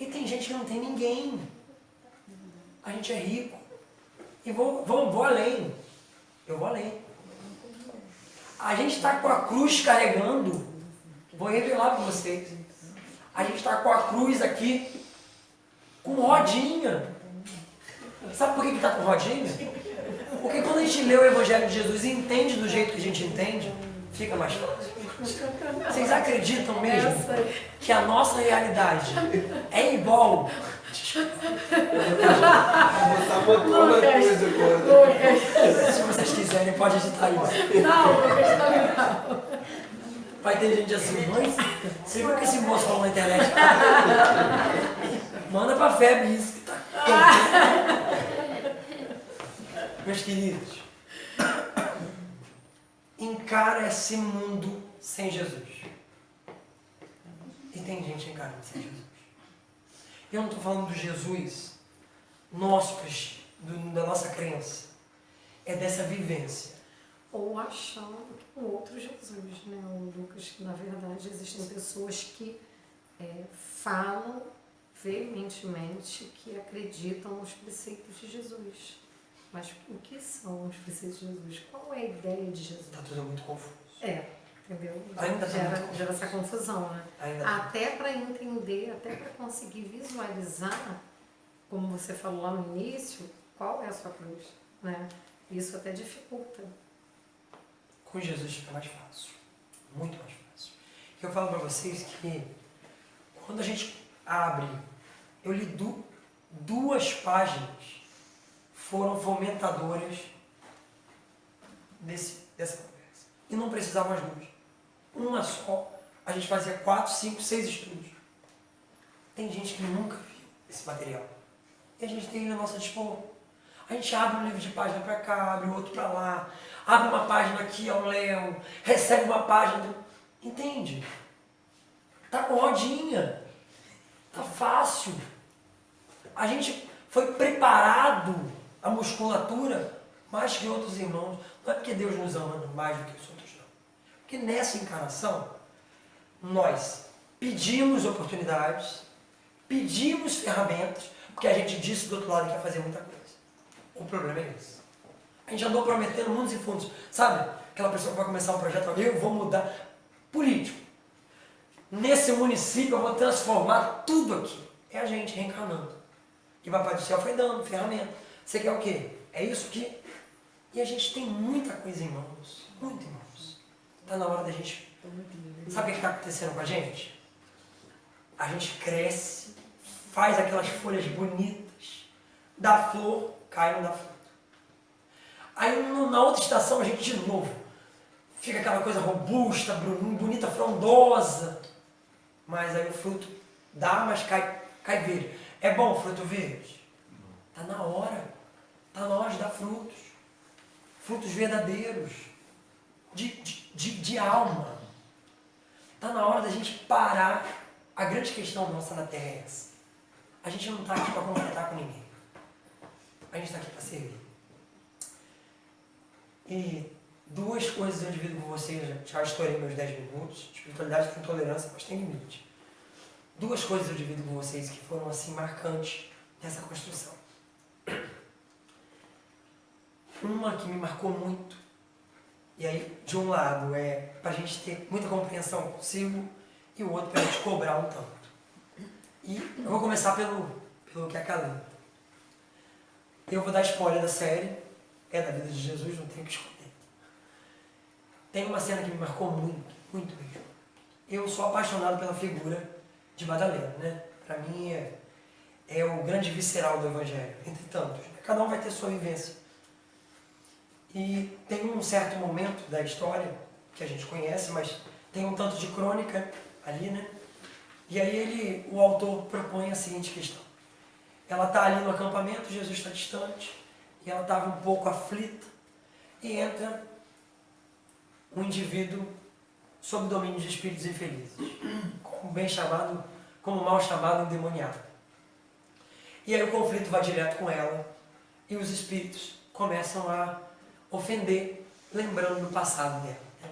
S1: E tem gente que não tem ninguém. A gente é rico. E vou além. Eu vou além. A gente está com a cruz carregando. Vou revelar para vocês. A gente está com a cruz aqui, com rodinha. Sabe por que está com rodinha? Porque quando a gente lê o Evangelho de Jesus e entende do jeito que a gente entende, fica mais fácil. Vocês acreditam mesmo que a nossa realidade é igual?
S2: Vou botar uma coisa agora.
S1: Se vocês quiserem, pode editar isso.
S4: Não, Lucas, tá legal.
S1: Vai ter gente assim, mãe, você viu o que esse moço falou na internet? Manda pra FEB isso que tá. Meus queridos, encara esse mundo sem Jesus. E tem gente encarando sem Jesus. Eu não estou falando do Jesus nosso, da nossa crença. É dessa vivência.
S6: Ou achando um outro Jesus, né, Lucas? Que na verdade existem pessoas que falam veementemente que acreditam nos preceitos de Jesus. Mas o que são os preceitos de Jesus? Qual é a ideia de Jesus?
S1: Está tudo muito confuso.
S6: Entendeu?
S1: Ainda
S6: Gera essa confusão, né?
S1: Ainda
S6: até para entender, até para conseguir visualizar, como você falou lá no início, qual é a sua cruz, né? Isso até dificulta.
S1: Com Jesus fica mais fácil. Muito mais fácil. Eu falo para vocês que quando a gente abre, eu li 2 páginas, foram fomentadoras dessa conversa. E não precisavam as duas. Uma só, a gente fazia 4, 5, 6 estudos. Tem gente que nunca viu esse material. E a gente tem ele à nossa dispor. A gente abre um livro de página para cá, abre outro para lá, abre uma página aqui ao Léo, recebe uma página do... Entende? Tá com rodinha. Tá fácil. A gente foi preparado, a musculatura, mais que outros irmãos. Não é porque Deus nos ama mais do que os outros, não. Porque nessa encarnação, nós pedimos oportunidades, pedimos ferramentas, porque a gente disse do outro lado que ia fazer muita coisa. O problema é esse. A gente andou prometendo mundos e fundos. Sabe? Aquela pessoa que vai começar um projeto, eu vou mudar. Político. Nesse município eu vou transformar tudo aqui. É a gente reencarnando. E o Papai do Céu foi dando ferramenta. Você quer o quê? É isso aqui? E a gente tem muita coisa em mãos. Muito em mãos. Está na hora da gente... Sabe o que está acontecendo com a gente? A gente cresce, faz aquelas folhas bonitas, dá flor, cai e não dá fruto. Aí na outra estação a gente de novo fica aquela coisa robusta, bonita, frondosa. Mas aí o fruto dá, mas cai verde. É bom o fruto verde? Está na hora. Está na hora de dar frutos. Frutos verdadeiros. De alma. Está na hora da gente parar. A grande questão nossa na Terra é essa. A gente não está aqui para confrontar com ninguém. A gente está aqui para servir. E duas coisas eu divido com vocês, já estourei meus 10 minutos. Espiritualidade tem tolerância, mas tem limite. Duas coisas eu divido com vocês que foram assim marcantes nessa construção. Uma que me marcou muito, e aí de um lado é para a gente ter muita compreensão consigo, e o outro para a gente cobrar um tanto. E eu vou começar pelo que acalenta. Eu vou dar spoiler da série, é da vida de Jesus, não tenho que esconder. Tem uma cena que me marcou muito, muito mesmo. Eu sou apaixonado pela figura de Madalena, né? Para mim é o grande visceral do Evangelho, entre tantos. Né? Cada um vai ter sua vivência. E tem um certo momento da história que a gente conhece, mas tem um tanto de crônica ali, né? E aí o autor propõe a seguinte questão. Ela está ali no acampamento, Jesus está distante, e ela estava um pouco aflita, e entra um indivíduo sob domínio de espíritos infelizes, como mal chamado endemoniado. E aí o conflito vai direto com ela, e os espíritos começam a ofender, lembrando do passado dela. Né?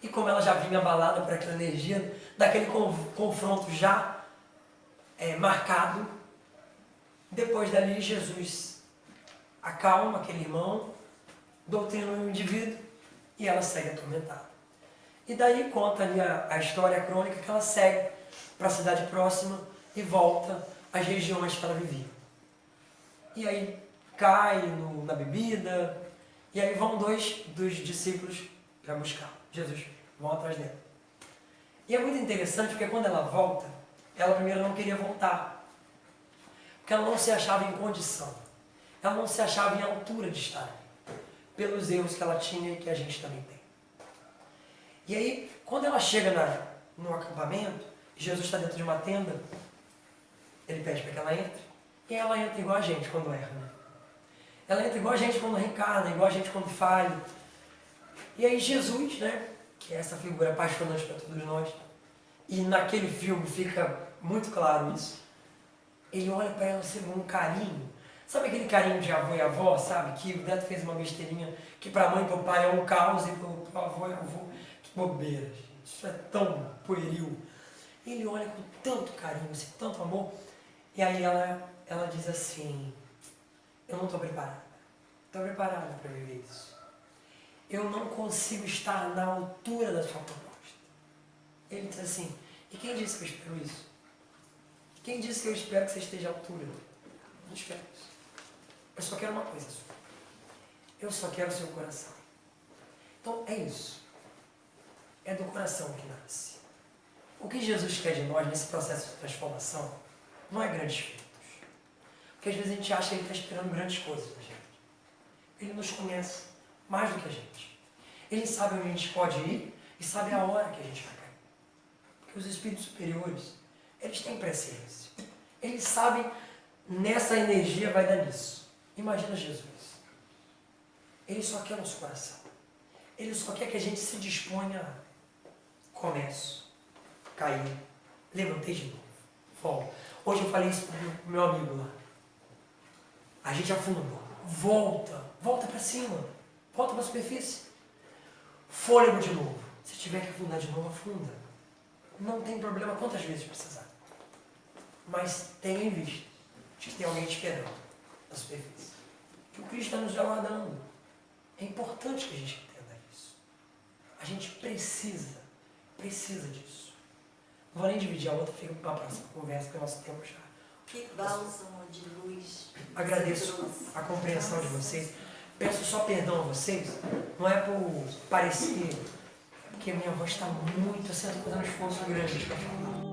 S1: E como ela já vinha abalada por aquela energia, daquele confronto já marcado, depois dali Jesus acalma aquele irmão, doutrina o indivíduo, e ela segue atormentada. E daí conta ali a história crônica que ela segue para a cidade próxima e volta às regiões que ela vivia. E aí cai na bebida, e aí vão dois dos discípulos para buscar Jesus, vão atrás dela. E é muito interessante porque quando ela volta, ela primeiro não queria voltar, porque ela não se achava em condição, ela não se achava em altura de estar ali, pelos erros que ela tinha e que a gente também tem. E aí, quando ela chega no acampamento, e Jesus está dentro de uma tenda, ele pede para que ela entre, e ela entra igual a gente quando erra, né? Ela entra igual a gente quando reencarna, igual a gente quando falha. E aí Jesus, né, que é essa figura apaixonante para todos nós, e naquele filme fica muito claro isso, ele olha para ela assim, com um carinho. Sabe aquele carinho de avô e avó, sabe? Que o neto fez uma besteirinha, que para a mãe e para o pai é um caos, e para o avô e avô, que bobeira, gente. Isso é tão pueril. Ele olha com tanto carinho, assim, tanto amor, e aí ela diz assim, eu não estou preparada. Estou preparada para viver isso. Eu não consigo estar na altura da sua proposta. Ele diz assim, e quem disse que eu espero isso? Quem disse que eu espero que você esteja à altura? Não espero isso. Eu só quero uma coisa sua. Eu só quero o seu coração. Então é isso. É do coração que nasce. O que Jesus quer de nós nesse processo de transformação não é grandes feitos. Porque às vezes a gente acha que ele está esperando grandes coisas da gente. Ele nos conhece mais do que a gente. Ele sabe onde a gente pode ir e sabe a hora que a gente vai cair. Porque os espíritos superiores, eles têm presciência. Eles sabem, nessa energia vai dar nisso. Imagina Jesus. Ele só quer nosso coração. Ele só quer que a gente se disponha a começo, cair, levantei de novo, volta. Hoje eu falei isso pro meu amigo lá. A gente afundou. Volta para cima, volta para a superfície. Fôlego de novo. Se tiver que afundar de novo, afunda. Não tem problema quantas vezes precisar. Mas tenha em vista de que tem alguém te esperando na superfície. Que o Cristo está nos aguardando. É importante que a gente entenda isso. A gente precisa disso. Não vou nem dividir a outra, fica para a próxima conversa, porque o nosso tempo já.
S5: Que bálsamo de luz.
S1: Agradeço a compreensão de vocês. Peço só perdão a vocês. Não é por parecer, é porque a minha voz está muito, assim, eu estou fazendo um esforço grande para falar.